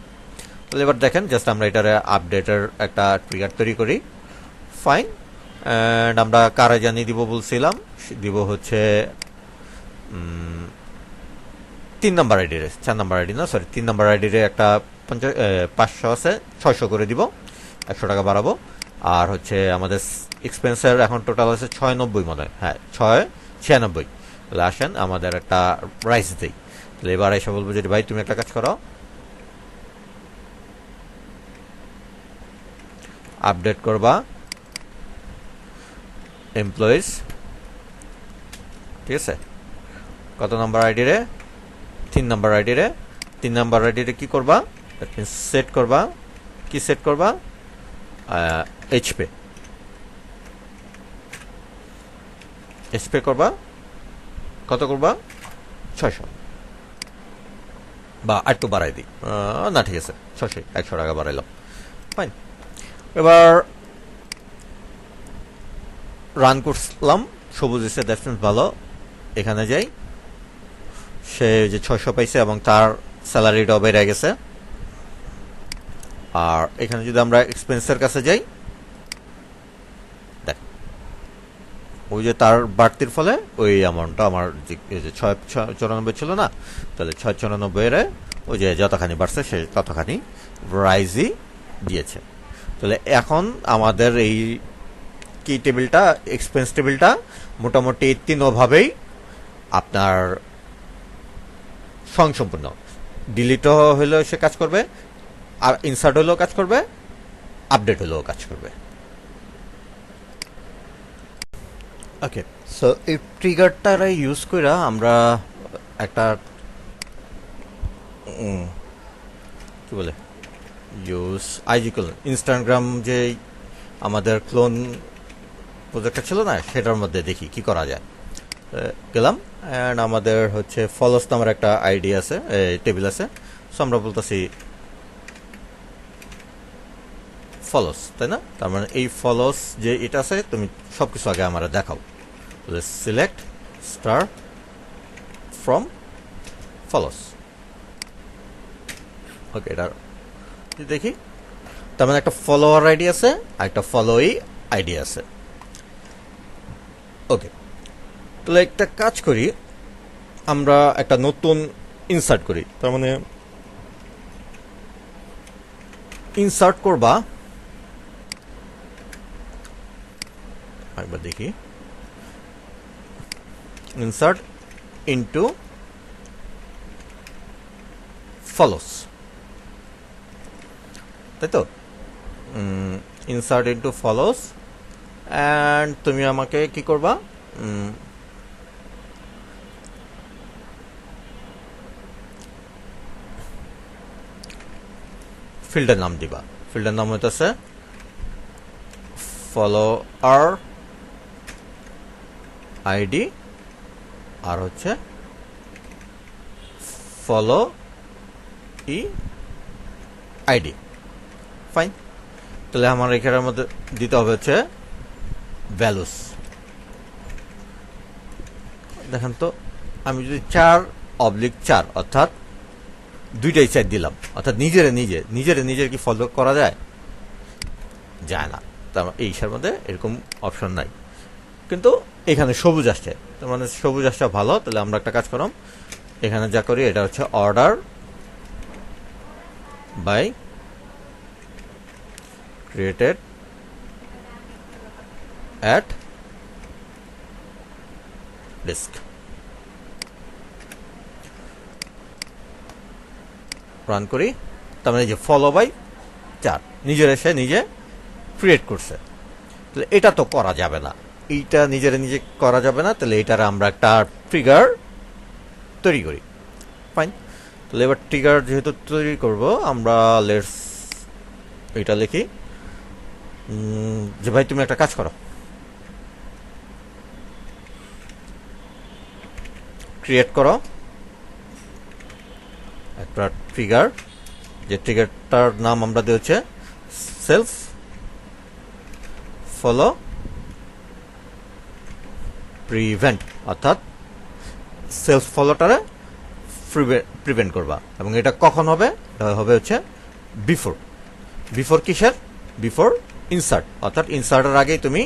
তাহলে এবার দেখেন জাস্ট আমরা এটার আপডেটের একটা ট্রিগার তৈরি করি, ফাইন। অ্যান্ড আমরা কারে জানিয়ে দিব বলছিলাম, দিব হচ্ছে 3 নাম্বার আইডি রে, 4 নাম্বার আইডি না সরি 3 নাম্বার আইডি রে একটা 500 আছে 600 করে দিব, 100 টাকা বাড়াবো। আর হচ্ছে আমাদের এক্সপেন্সের এখন টোটাল আছে 690 মনে হয়, হ্যাঁ 696। তাহলে আসেন আমাদের একটা রাইস দিই। তাহলে এবার এসে বলবো যে ভাই তুমি একটা কাজ করো, আপডেট করবা এমপ্লয়িজ, ঠিক আছে, কত নাম্বার আইডি রে, 3 নাম্বার আইডি রে। 3 নাম্বার আইডি রে কি করবা, সেট করবা, কি সেট করবা, এইচপি করবা, কত করবা 600, বা একটু বাড়াই দিই, না ঠিক আছে 600, 100 টাকা বাড়াইলাম, ফাইন। এবার রান করলাম, সবুজ এসে দ্যাটস ভালো, এখানে যাই, সে যে 600 পাইছে এবং তার স্যালারিটাও বেড়ে গেছে। আর এখানে যদি আমরা এক্সপেন্সের কাছে যাই, দেখ ওই যে তার বাড়তির ফলে ওই অ্যামাউন্টটা আমার যে 694 ছিল না, তাহলে 694 এর ওই যে যতখানি বাড়ছে সে ততখানি রাইজই দিয়েছে। তাহলে এখন আমাদের এই কি টেবিলটা, এক্সপেন্স টেবিলটা মোটামুটি তিনভাবেই আপনার স্বয়ংসম্পূর্ণ, ডিলিটও হলেও সে কাজ করবে, আর ইনসার্ট হলেও কাজ করবে, আপডেট হলেও কাজ করবে। ওকে, সো এই ট্রিগারটা ইউজ করে আমরা একটা কি বলে ইউজ আইজিকল ইনস্টাগ্রাম যে আমাদের ক্লোন প্রজেক্টটা ছিল না, সেটার মধ্যে দেখি কি করা যায়। গেলাম, অ্যান্ড আমাদের হচ্ছে ফলোস নামের একটা আইডি আছে, টেবিল আছে। সো আমরা বলতেছি ফলোস, তাই না, তার মানে এই ফলোস যে এটা আছে তুমি সব কিছু আগে আমরা দেখাও। সিলেক্ট স্টার ফ্রম ফলোস, ওকে, এটা দেখি, তার মানে একটা ফলোয়ার আইডি আছে আর একটা ফলোই আইডি আছে। ওকে, তাহলে একটা কাজ করি, আমরা একটা নতুন ইনসার্ট করি। তার মানে ইনসার্ট করবা, একবার দেখি, ইনসার্ট ইনটু ফলোস, তাই তো? ইনসার্ট ইনটু ফলোস, অ্যান্ড তুমি আমাকে কি করবা, ফিল্ডের নাম দিবা। ফিল্ডের নাম হইতেছে ফলোয়ার আইডি, আর হচ্ছে ফলো ই আইডি। ফাইন, তাহলে আমার এখানের মধ্যে দিতে হবে হচ্ছে ভ্যালুস। দেখেন তো, আমি যদি 4/4 অর্থাৎ দুইটাই সাইড দিলাম, অর্থাৎ নিজের কি ফলো করা যায়? যায় না। তার এইটার মধ্যে এরকম অপশন নাই, কিন্তু এখানে সবুজ আসছে, তার মানে সবুজ আসছে ভালো। তাহলে আমরা একটা কাজ করলাম, এখানে যা করি এটা হচ্ছে order by created at desc. Run করি, তার মানে যে ফলো বাই 4 নিজের এসে নিজে ক্রিয়েট করছে। তাহলে এটা তো করা যাবে না, এইটা নিজে করা যাবে না। তাহলে এটার আমরা একটা ট্রিগার তৈরি করি। ফাইন, তাহলে এবার ট্রিগার যেহেতু তৈরি করব, আমরা লেটস এটা লিখি যে ভাই তুমি একটা কাজ করো, ক্রিয়েট করো একটা ট্রিগার, যে ট্রিগারটার নাম আমরা দিয়ে হচ্ছে সেলফ ফলো প্রিভেন্ট, অর্থাৎ সেলফ ফলোটারে প্রিভেন্ট করবা। এবং এটা কখন হবে? এটা হবে হচ্ছে বিফোর কিসের? বিফোর ইনসার্ট, অর্থাৎ ইনসার্টের আগেই তুমি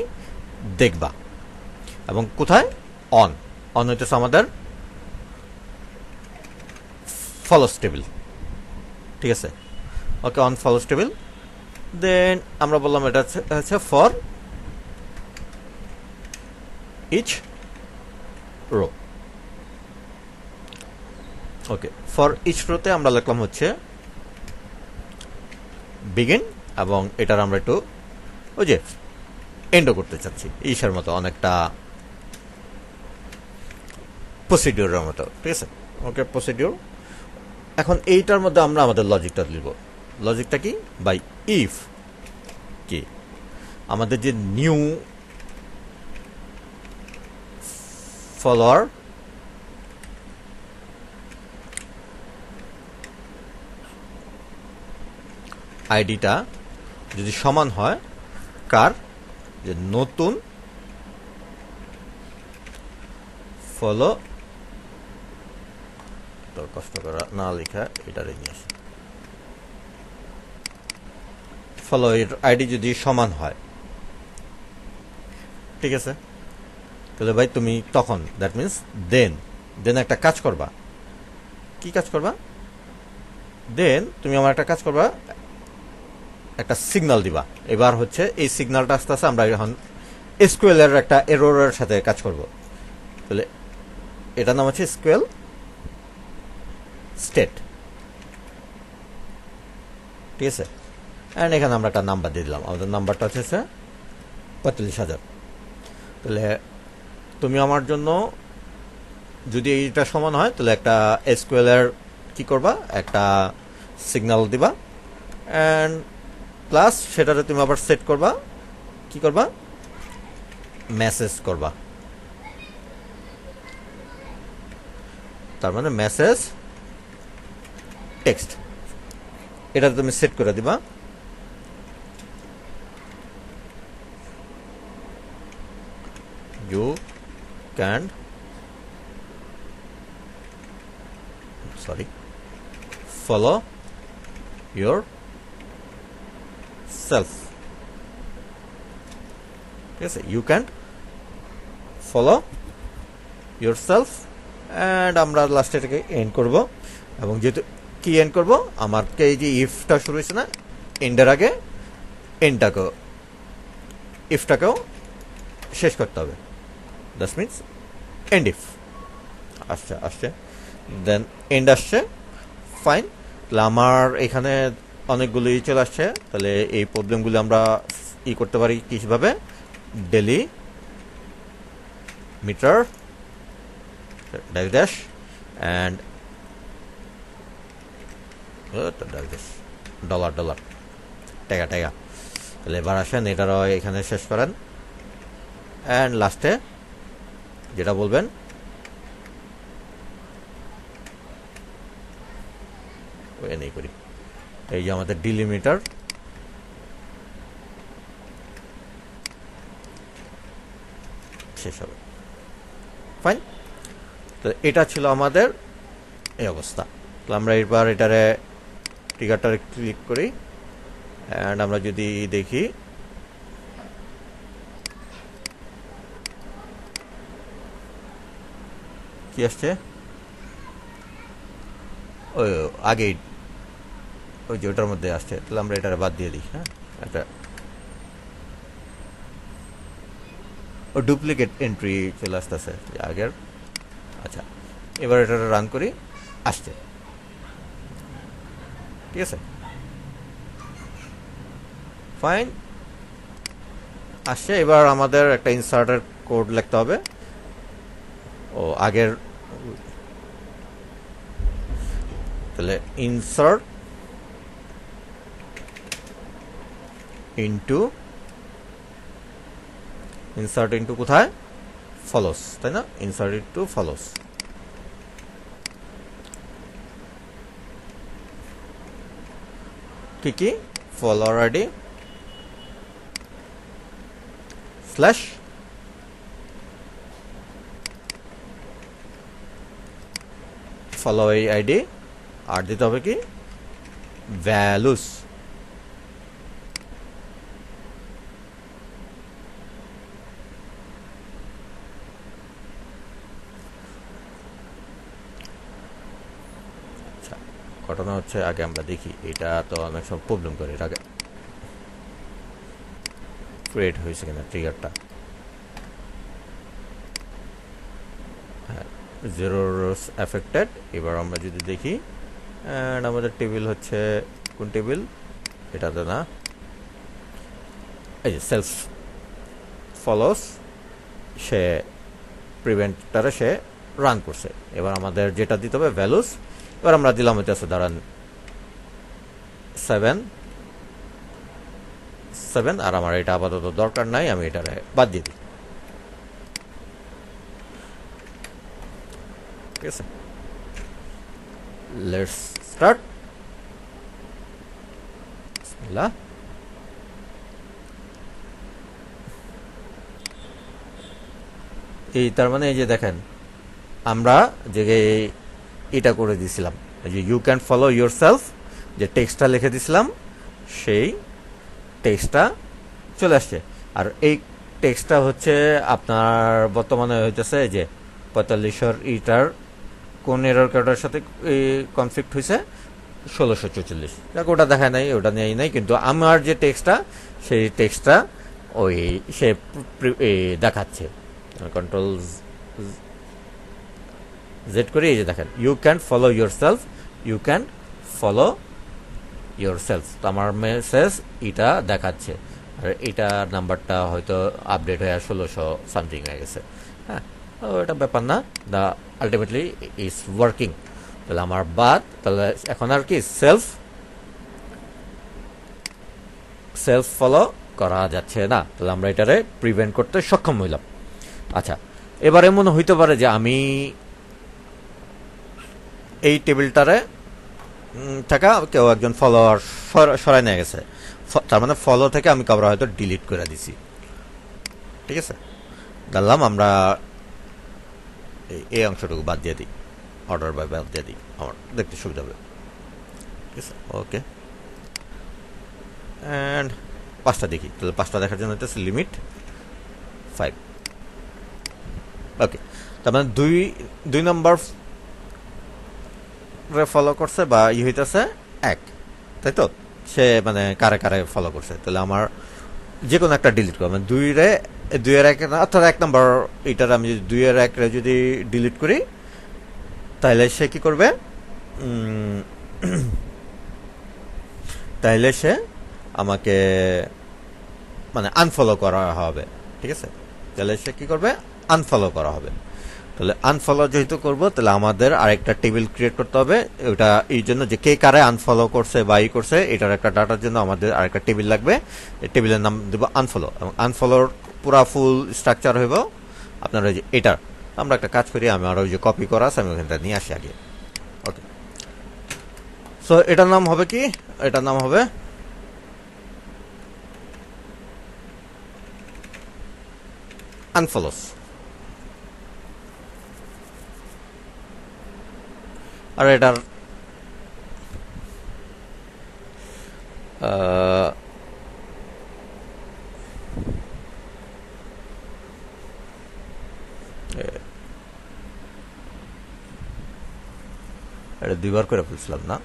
দেখবা। এবং কোথায়? অন হইতেছে আমাদের ফলোস টেবিল, ঠিক আছে? Okay, on follows table. Then আমরা বললাম এটা হচ্ছে for each row. Okay, for each রোতে আমরা লিখলাম হচ্ছে বিগিন, এবং এটার আমরা একটু ওই যে এন্ডও করতে চাচ্ছি, ইসের মতো অনেকটা প্রসিডিউরের মতো, ঠিক আছে? ওকে, প্রসিডিউর। এখন এইটার মধ্যে আমরা আমাদের লজিকটা লিখব। লজিকটা কি? বাই ইফ কি আমাদের যে নিউ ফলোয়ার আইডিটা যদি সমান হয় কার? যে নতুন ফলো, তোর কষ্ট করা না লেখা, এটারে নিয়ে আসি, ফলো আইডি যদি সমান হয়, ঠিক আছে? তাহলে ভাই তুমি তখন দ্যাট মিনস দেন একটা কাজ করবা। কি কাজ করবা? দেন তুমি আমার একটা কাজ করবা, একটা সিগন্যাল দিবা। এবার হচ্ছে এই সিগন্যালটা আস্তে আস্তে আমরা এখন এসকিউএল এর একটা এররের সাথে কাজ করব। তাহলে এটার নাম হচ্ছে এসকিউএল স্টেট, ঠিক আছে? অ্যান্ড এখানে আমরা একটা নাম্বার দিয়ে দিলাম, আমাদের নাম্বারটা হচ্ছে 45,000। তাহলে তুমি আমার জন্য যদি এইটা সমান হয়, তাহলে একটা এসকিউএল এর কি করবা, একটা সিগন্যাল দিবা, অ্যান্ড প্লাস সেটাতে তুমি আবার সেট করবা, কি করবা, মেসেজ করবা। তার মানে মেসেজ টেক্সট, এটা তুমি সেট করে দিবা। you can follow your self, ঠিক আছে? you can follow your self, and আমরা লাস্টে এটাকে এন্ড করব। এবং যেহেতু কি এন্ড করব, আমাকে এই যে ইফটা শুরু হয়েছে না, এন্ডের আগে ইফটাকেও শেষ করতে হবে। দ্যাট মিনস এন্ড ইফ আসছে দেন এন্ড আসছে, ফাইন। তাহলে আমার এখানে অনেকগুলোই চলে আসছে। তাহলে এই প্রবলেমগুলো আমরা করতে পারি কীভাবে, delimiter dash and dollar টাকা। তাহলে এবার আসেন এটারও এখানে শেষ করেন, অ্যান্ড লাস্টে যেটা বলবেন নেই করি, এই যে আমাদের ডিলিমিটার শেষ হবে, ফাইন। তো এটা ছিল আমাদের এই অবস্থা। তো আমরা এবার এটারে ট্রিগারটারে ক্লিক করি, অ্যান্ড আমরা যদি দেখি কি আসছে, ওই আগেই ওই যে ওটার মধ্যে আসছে। তাহলে আমরা এটারে বাদ দিয়ে দিই। হ্যাঁ, এটা ও ডুপ্লিকেট এন্ট্রি চলে আসতেছে আগের। আচ্ছা, এবার এটা রান করি, আসছে, ঠিক আছে, ফাইন আসছে। এবার আমাদের একটা ইনসার্টের কোড লিখতে হবে। ও আগের, তাহলে ইনসার্ট ইনটু কোথায়, ফলোস, তাই না, ইনসার্ট ইনটু ফলোস। কি follower ID slash follow ID, আর দিতে হবে কি ভ্যালুস। ঘটনা হচ্ছে, আগে আমরা দেখি, এটা তো অনেক সব প্রবলেম করে। এর আগে ক্রিয়েট হয়েছে কিনা ট্রিগারটা, হ্যাঁ, জিরো এফেক্টেড। এবার আমরা যদি দেখি, অ্যান্ড আমাদের টেবিল হচ্ছে কোন টেবিল, এটাতে না, এই যে সেলফ ফলোস, সে প্রিভেন্টারে সে রান করছে। এবার আমাদের যেটা দিতে হবে ভ্যালুস। এবার আমরা দিলাম হইতেছে দাঁড়ান 7, আর আমার এটা আপাতত দরকার নাই, আমি এটারে বাদ দিয়ে দিই, ঠিক আছে। Let's start. বিসমিল্লাহ। এই তার মানে এই যে দেখেন, আমরা যে এটা করে দিছিলাম, যে you can follow yourself, যে টেক্সটটা লিখে দিছিলাম, সেই টেক্সটটা চলে আসছে। আর এই টেক্সটটা হচ্ছে আপনার বর্তমানে হইতেছে যে 45 ইটার কোন এরর কোডের সাথে কনফ্লিক্ট হয়েছে, 1644। দেখ ওটা দেখায় নাই, ওটা নেই নাই, কিন্তু আমার যে টেক্সটটা, সেই টেক্সটটা ওই সে দেখাচ্ছে। কন্ট্রোল জেড করে এই যে দেখেন, you can follow yourself, তো আমার মেসেজ এটা দেখাচ্ছে। আর এটা নাম্বারটা হয়তো আপডেট হয়ে 1600 সামথিং হয়ে গেছে। হ্যাঁ, এটা ব্যাপার না, দ্য আলটিমেটলি ইজ ওয়ার্কিং। তাহলে আমার বাদ, তাহলে এখন আর কি সেলফ ফলো করা যাচ্ছে না। তাহলে আমরা এটারে প্রিভেন্ট করতে সক্ষম হইলাম। আচ্ছা, এবার এমন হইতে পারে যে আমি এই টেবিলটারে থাকা কেউ একজন ফলোয়ার সরাই নিয়ে গেছে, তার মানে ফলো থেকে আমি কাউরা হয়তো ডিলিট করে দিছি, ঠিক আছে। ধরলাম আমরা এই অংশটুকু বাদ দিয়ে দিই, অর্ডার বাই বাদ দিয়ে দিই, আমার দেখতে সুবিধা হবে, ঠিক আছে। ওকে, অ্যান্ড 5টা দেখি। তাহলে 5টা দেখার জন্য হচ্ছে লিমিট 5। ওকে, তার মানে দুই নম্বর ফলো করছে বা হইতেছে 1, তাই তো? সে মানে কারে কারে ফলো করছে, তাহলে আমার যে কোনো একটা ডিলিট করবো, মানে 2-এর 1 না, অর্থাৎ 1 নম্বর এটার আমি যদি 2-এর 1 যদি ডিলিট করি, তাহলে সে কি করবে, তাহলে সে আমাকে মানে আনফলো করা হবে, ঠিক আছে? তাহলে সে কি করবে, আনফলো করা হবে। তাহলে আনফলো যেহেতু করবো, তাহলে আমাদের আরেকটা টেবিল ক্রিয়েট করতে হবে। ওটা এই জন্য যে কে কারে আনফলো করছে বা করছে, এটার একটা ডাটার জন্য আমাদের আরেকটা টেবিল লাগবে। এই টেবিলের নাম দেবো আনফলো, এবং আনফলোর পুরা ফুল স্ট্রাকচার হইব আপনার ওই যে এটার। আমরা একটা কাজ করি, আমি আর ওই যে কপি করা আছে আমি ওখানটা নিয়ে আসি আগে। ওকে, সো এটার নাম হবে কি, এটার নাম হবে আনফলোস। আর এটার এটা দুইবার করে ফেলছিলাম না,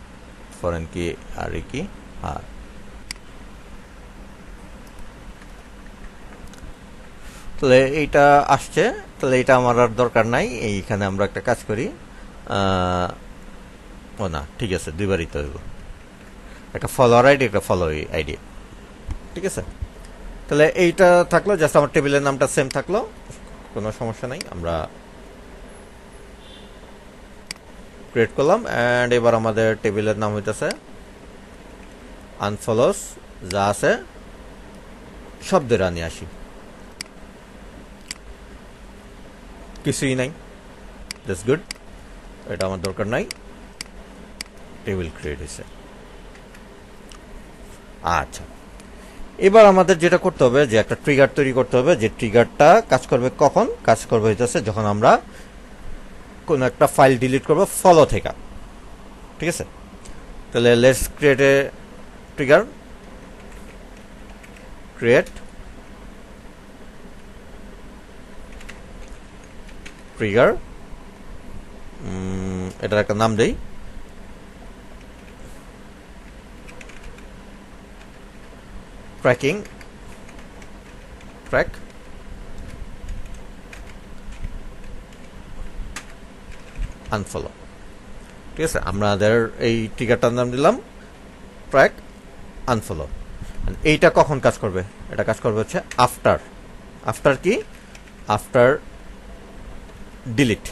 ফরেন কি আর কি, হ্যাঁ। তাহলে এইটা আসছে, তাহলে এটা আমার আর দরকার নাই। এইখানে আমরা একটা কাজ করি, ও না ঠিক আছে, দুইবারই তো হইব, একটা ফলোয়ার আইডি একটা ফলো আইডি, ঠিক আছে? তাহলে এইটা থাকলো, জাস্ট আমার টেবিলের নামটা সেম থাকলো, কোনো সমস্যা নাই। আমরা ক্রিয়েট করলাম, অ্যান্ড এবার আমাদের টেবিলের নাম হইতেছে আনফলোস, যা আছে শব্দের আনি আসি, কিছুই নাই, দ্যাটস গুড, এটা আমার দরকার নাই। টেবিল ক্রিয়েট হয়েছে। আচ্ছা, এবার আমাদের যেটা করতে হবে, যে একটা ট্রিগার তৈরি করতে হবে, যে ট্রিগারটা কাজ করবে কখন, কাজ করবে হইতেছে যখন আমরা কোনো একটা ফাইল ডিলিট করবো ফলো থেকে, ঠিক আছে? তাহলে let's create a trigger, create trigger, এটার একটা নাম দেই, ট্র্যাকিং, ট্র্যাক আনফলো, ঠিক আছে? আমাদের এই ট্রিগারটার নাম দিলাম ট্র্যাক আনফলো। এইটা কখন কাজ করবে, এটা কাজ করবে হচ্ছে আফটার, আফটার কি, আফটার ডিলিট।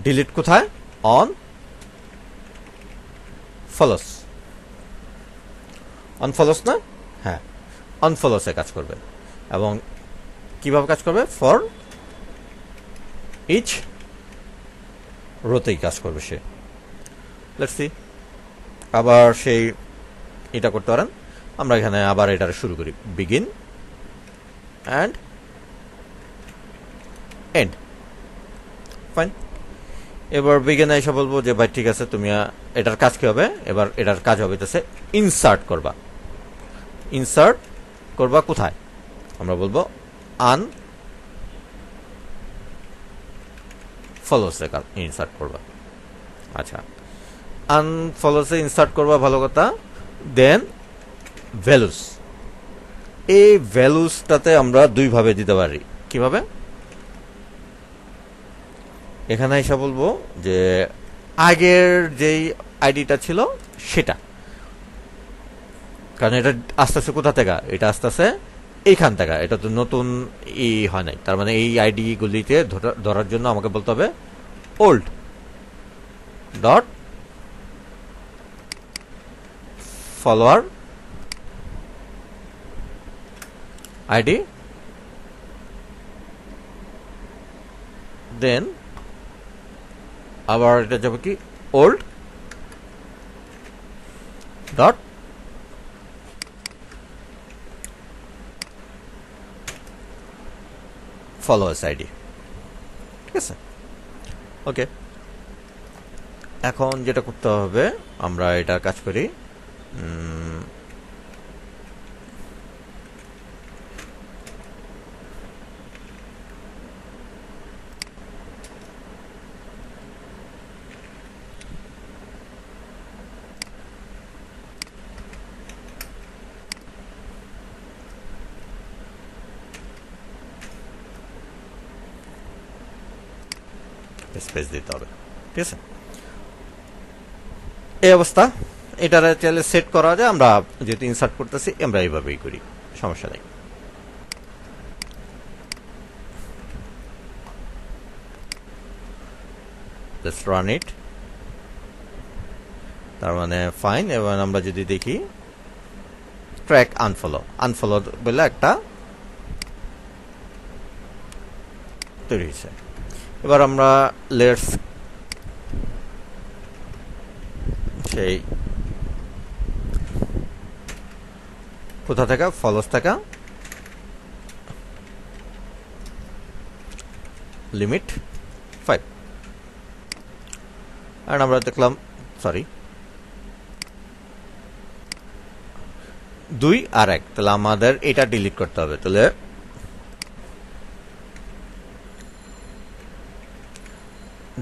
ডিলিট কোথায়, অন ফলোস, অনফলোস না, হ্যাঁ অনফলোসে কাজ করবে। এবং কিভাবে কাজ করবে, ফর ইচ রোতেই কাজ করবে সে। লেটস সি, আবার সেই এটা করতে পারেন। আমরা এখানে আবার এটা শুরু করি, বিগিন অ্যান্ড এন্ড, ফাইন। এবার বিগিনে এসে বলবো যে ভাই ঠিক আছে, তুমি এটার কাজ কি হবে, এবার এটার কাজ হবে ইনসার্ট করবা। ইনসার্ট করবা কোথায়, আমরা বলবো আন ফলোসে ইনসার্ট করবা। আচ্ছা, আন ফলোসে ইনসার্ট করবা, ভালো কথা। দেন ভ্যালুস, এই ভ্যালুসটাতে আমরা দুইভাবে দিতে পারি। কিভাবে, এখানে এসে বলবো যে আগের যেই আইডিটা ছিল সেটা, কারণ এটা আস্তে আস্তে কোথা থেকে, এটা আস্তে আস্তে এইখান থেকে, এটা তো নতুন হয় নাই, তার মানে এই আইডি গুলিতে ধরার জন্য আমাকে বলতে হবে ওল্ড ডট ফলোয়ার আইডি, দেন আবার এটা যাবে কি ওল্ড ডট ফলোয়ার্স আইডি, ঠিক আছে? ওকে, এখন যেটা করতে হবে, আমরা এটা কাজ করি, স্পেস দিতে হবে। ঠিক আছে, এই অবস্থা। এটারে চাইলে সেট করা যায়, আমরা যেহেতু ইনসার্ট করতেছি আমরা এইভাবেই করি, সমস্যা নেই। Let's run it। তার মানে ফাইন। এবার আমরা যদি দেখি ট্র্যাক আনফলো বলে একটা তৈরি হয়েছে। এবার আমরা লেটস সেই কোথা থেকে ফলোস থেকে লিমিট 5 আর আমরা দেখলাম সরি 2 আর 1, তাহলে আমাদের এটা ডিলিট করতে হবে। তাহলে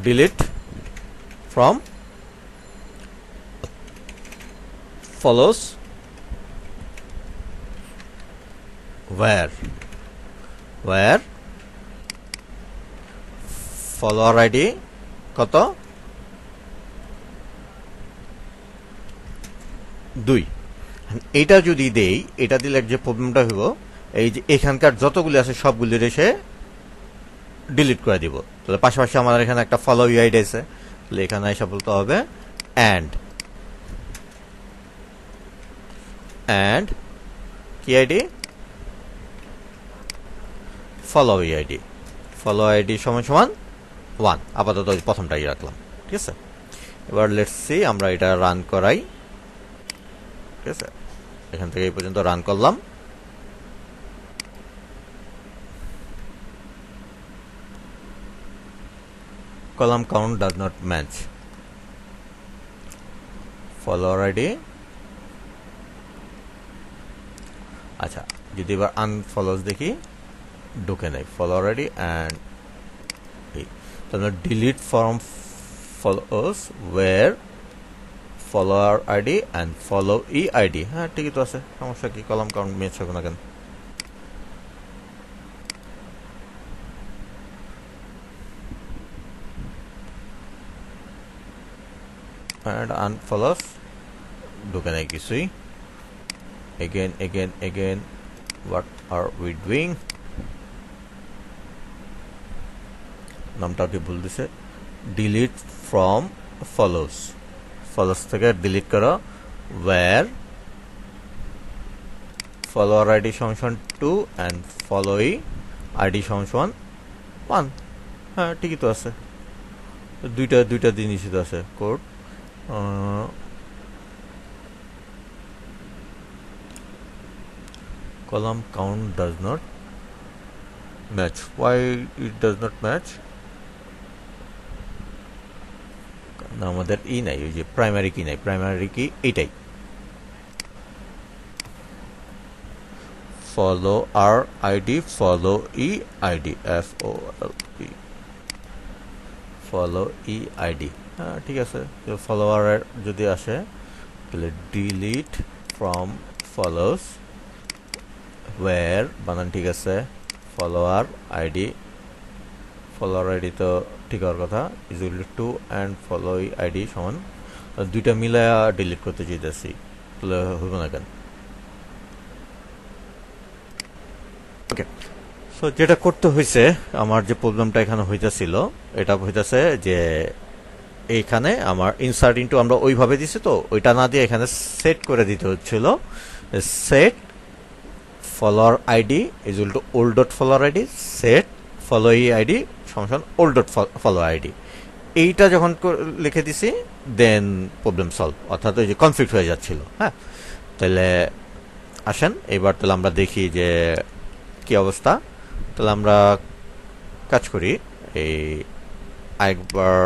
delete from follows where follower id কত 2। এইটা যদি দেই, এটা দিলে যে প্রবলেমটা হইব, এই যে এখানকার যতগুলি আছে সবগুলি রেখে ডিলিট করে দিব। তাহলে পাশাপাশি আমাদের এখানে একটা ফলো ইউআইডি আছে, তাহলে এখানে এসে বলতে হবে and কি আইডি ফলো আইডি সমান 1। আপাতত প্রথমটাই রাখলাম। ঠিক আছে, এবার লেটস সি আমরা এটা রান করাই। ঠিক আছে, এখান থেকে এই পর্যন্ত রান করলাম। column count does not match follower id। আচ্ছা, যদি এবার আনফলোজ দেখি, ঢুকে নেই ফলোয়ার আইডি অ্যান্ড তাহলে delete from follows where follower ID and followee ID. হ্যাঁ, ঠিকই তো আছে, সমস্যা কি? কলাম কাউন্ট ম্যাচ হবে না কেন? অ্যান্ড আনফলোস ঢুকে নেই কিছুই। again what are we doing? নামটা কি ভুল দিছে। ডিলিট ফ্রম ফলোস থেকে ডিলিট করো where follower id সমান 2 and followee id সমান 1। হ্যাঁ, ঠিকই তো আছে, দুইটা জিনিসই তো আছে। Code column count does not match. Why it does not match? না, আমাদের ই নাই, ওই যে প্রাইমারি কি নাই। প্রাইমারি কি এটাই, ফলো আর আইডি ফলো ই আইডি FOLE ফলো ই আইডি। হ্যাঁ, ঠিক আছে। ফলোয়ার যদি আসে তাহলে ডিলিট ফ্রম ফলোস where বানান ঠিক আছে, ফলোয়ার আইডি তো ঠিক হওয়ার কথা, is equal to 2 and followee ID সমান। দুইটা মিলায়া ডিলিট করতে চাইতেছি, তাহলে হইব না কেন? ওকে, সো যেটা করতে হয়েছে, আমার যে প্রবলেমটা এখানে হইতেছিল, এটা হইতেছে যে এইখানে আমার ইনসার্ট ইনটু আমরা ওইভাবে দিছি, তো ওইটা না দিয়ে এখানে সেট করে দিতে হচ্ছিল। Set follower id is equal to old dot follower id set followee id সমান old dot follower id। এইটা যখন লিখে দিছি দেন প্রবলেম সলভ, অর্থাৎ ওই যে কনফ্লিক্ট হয়ে যাচ্ছিল। হ্যাঁ, তাহলে আসেন এবার তাহলে আমরা দেখি যে কি অবস্থা। তাহলে আমরা কাজ করি, এই একবার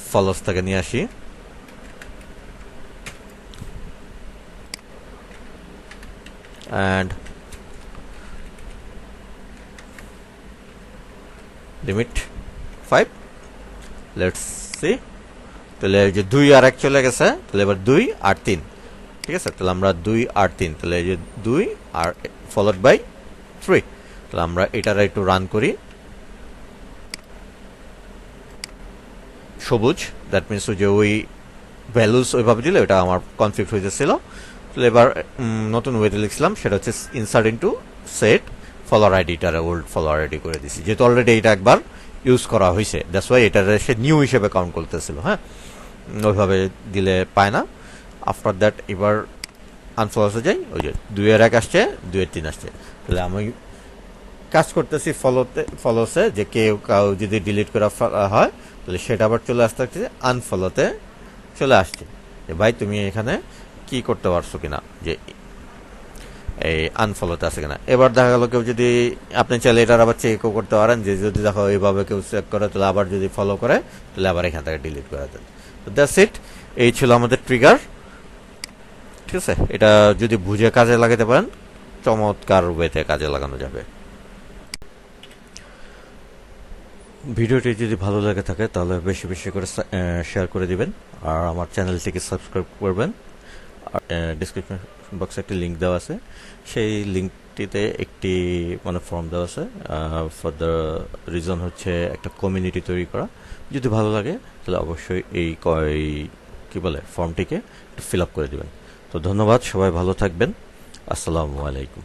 ফলোস থেকে নিয়ে আসি। and limit 5। let's see, তাহলে যে 2 আর 1 চলে গেছে, তাহলে এবার 2 আর 3। ঠিক আছে, তাহলে আমরা 2 আর 3, তাহলে এই যে 2 আর ফলোড বাই 3। তাহলে আমরা এটার একটু রান করি। সবুজ, দ্যাট মিনস যে ওই ভ্যালুস ওইভাবে দিলে ওটা আমার কনফ্লিক্ট হয়ে যাচ্ছিল। তো এবার নতুন ওয়েতে লিখছিলাম, সেটা হচ্ছে ইনসার্ট ইনটু সেট ফলোয়ার আইডিটার ওল্ড ফলোয়ার আইডি করে দিছি, যেহেতু অলরেডি এটা একবার ইউজ করা হয়েছে, দ্যাটস ওয়াই এটা সে নিউ হিসেবে কাউন্ট করতেছিল। হ্যাঁ, ওইভাবে দিলে পায় না। আফটার দ্যাট এবার আনফলোসে যাই, ওই যে 2-1 আসছে, 2-3 আসছে। তাহলে আমি কাজ করতেছি ফলোসে, যে কেউ কাউ যদি ডিলিট করা হয় তাহলে সেটা আবার চলে আসতে হচ্ছে আনফলোতে চলে আসছে, যে ভাই তুমি এখানে কি করতে পারছো কিনা, যে এই আনফলোতে আছে কিনা। এবার দেখা গেল কেউ যদি, আপনি চাইলে এটার আবার চেকও করতে পারেন, যে যদি দেখো এইভাবে কেউ চেক করে তাহলে আবার যদি ফলো করে তাহলে আবার এখান থেকে ডিলিট করে দেন। তো দ্যাটস ইট, এই ছিল আমাদের ট্রিগার। ঠিক আছে, এটা যদি বুঝে কাজে লাগাতে পারেন চমৎকার ওয়েতে কাজে লাগানো যাবে। ভিডিওটি যদি ভালো লেগে থাকে তাহলে বেশি বেশি করে শেয়ার করে দিবেন, আর আমার চ্যানেলটিকে সাবস্ক্রাইব করবেন। আর ডিসক্রিপশন বক্সে একটি লিঙ্ক দেওয়া আছে, সেই লিঙ্কটিতে একটি মানে ফর্ম দেওয়া আছে, ফর দ্য রিজন হচ্ছে একটা কমিউনিটি তৈরি করা। যদি ভালো লাগে তাহলে অবশ্যই এই কি বলে ফর্মটিকে ফিল আপ করে দিবেন। তো ধন্যবাদ, সবাই ভালো থাকবেন, আসসালামু আলাইকুম।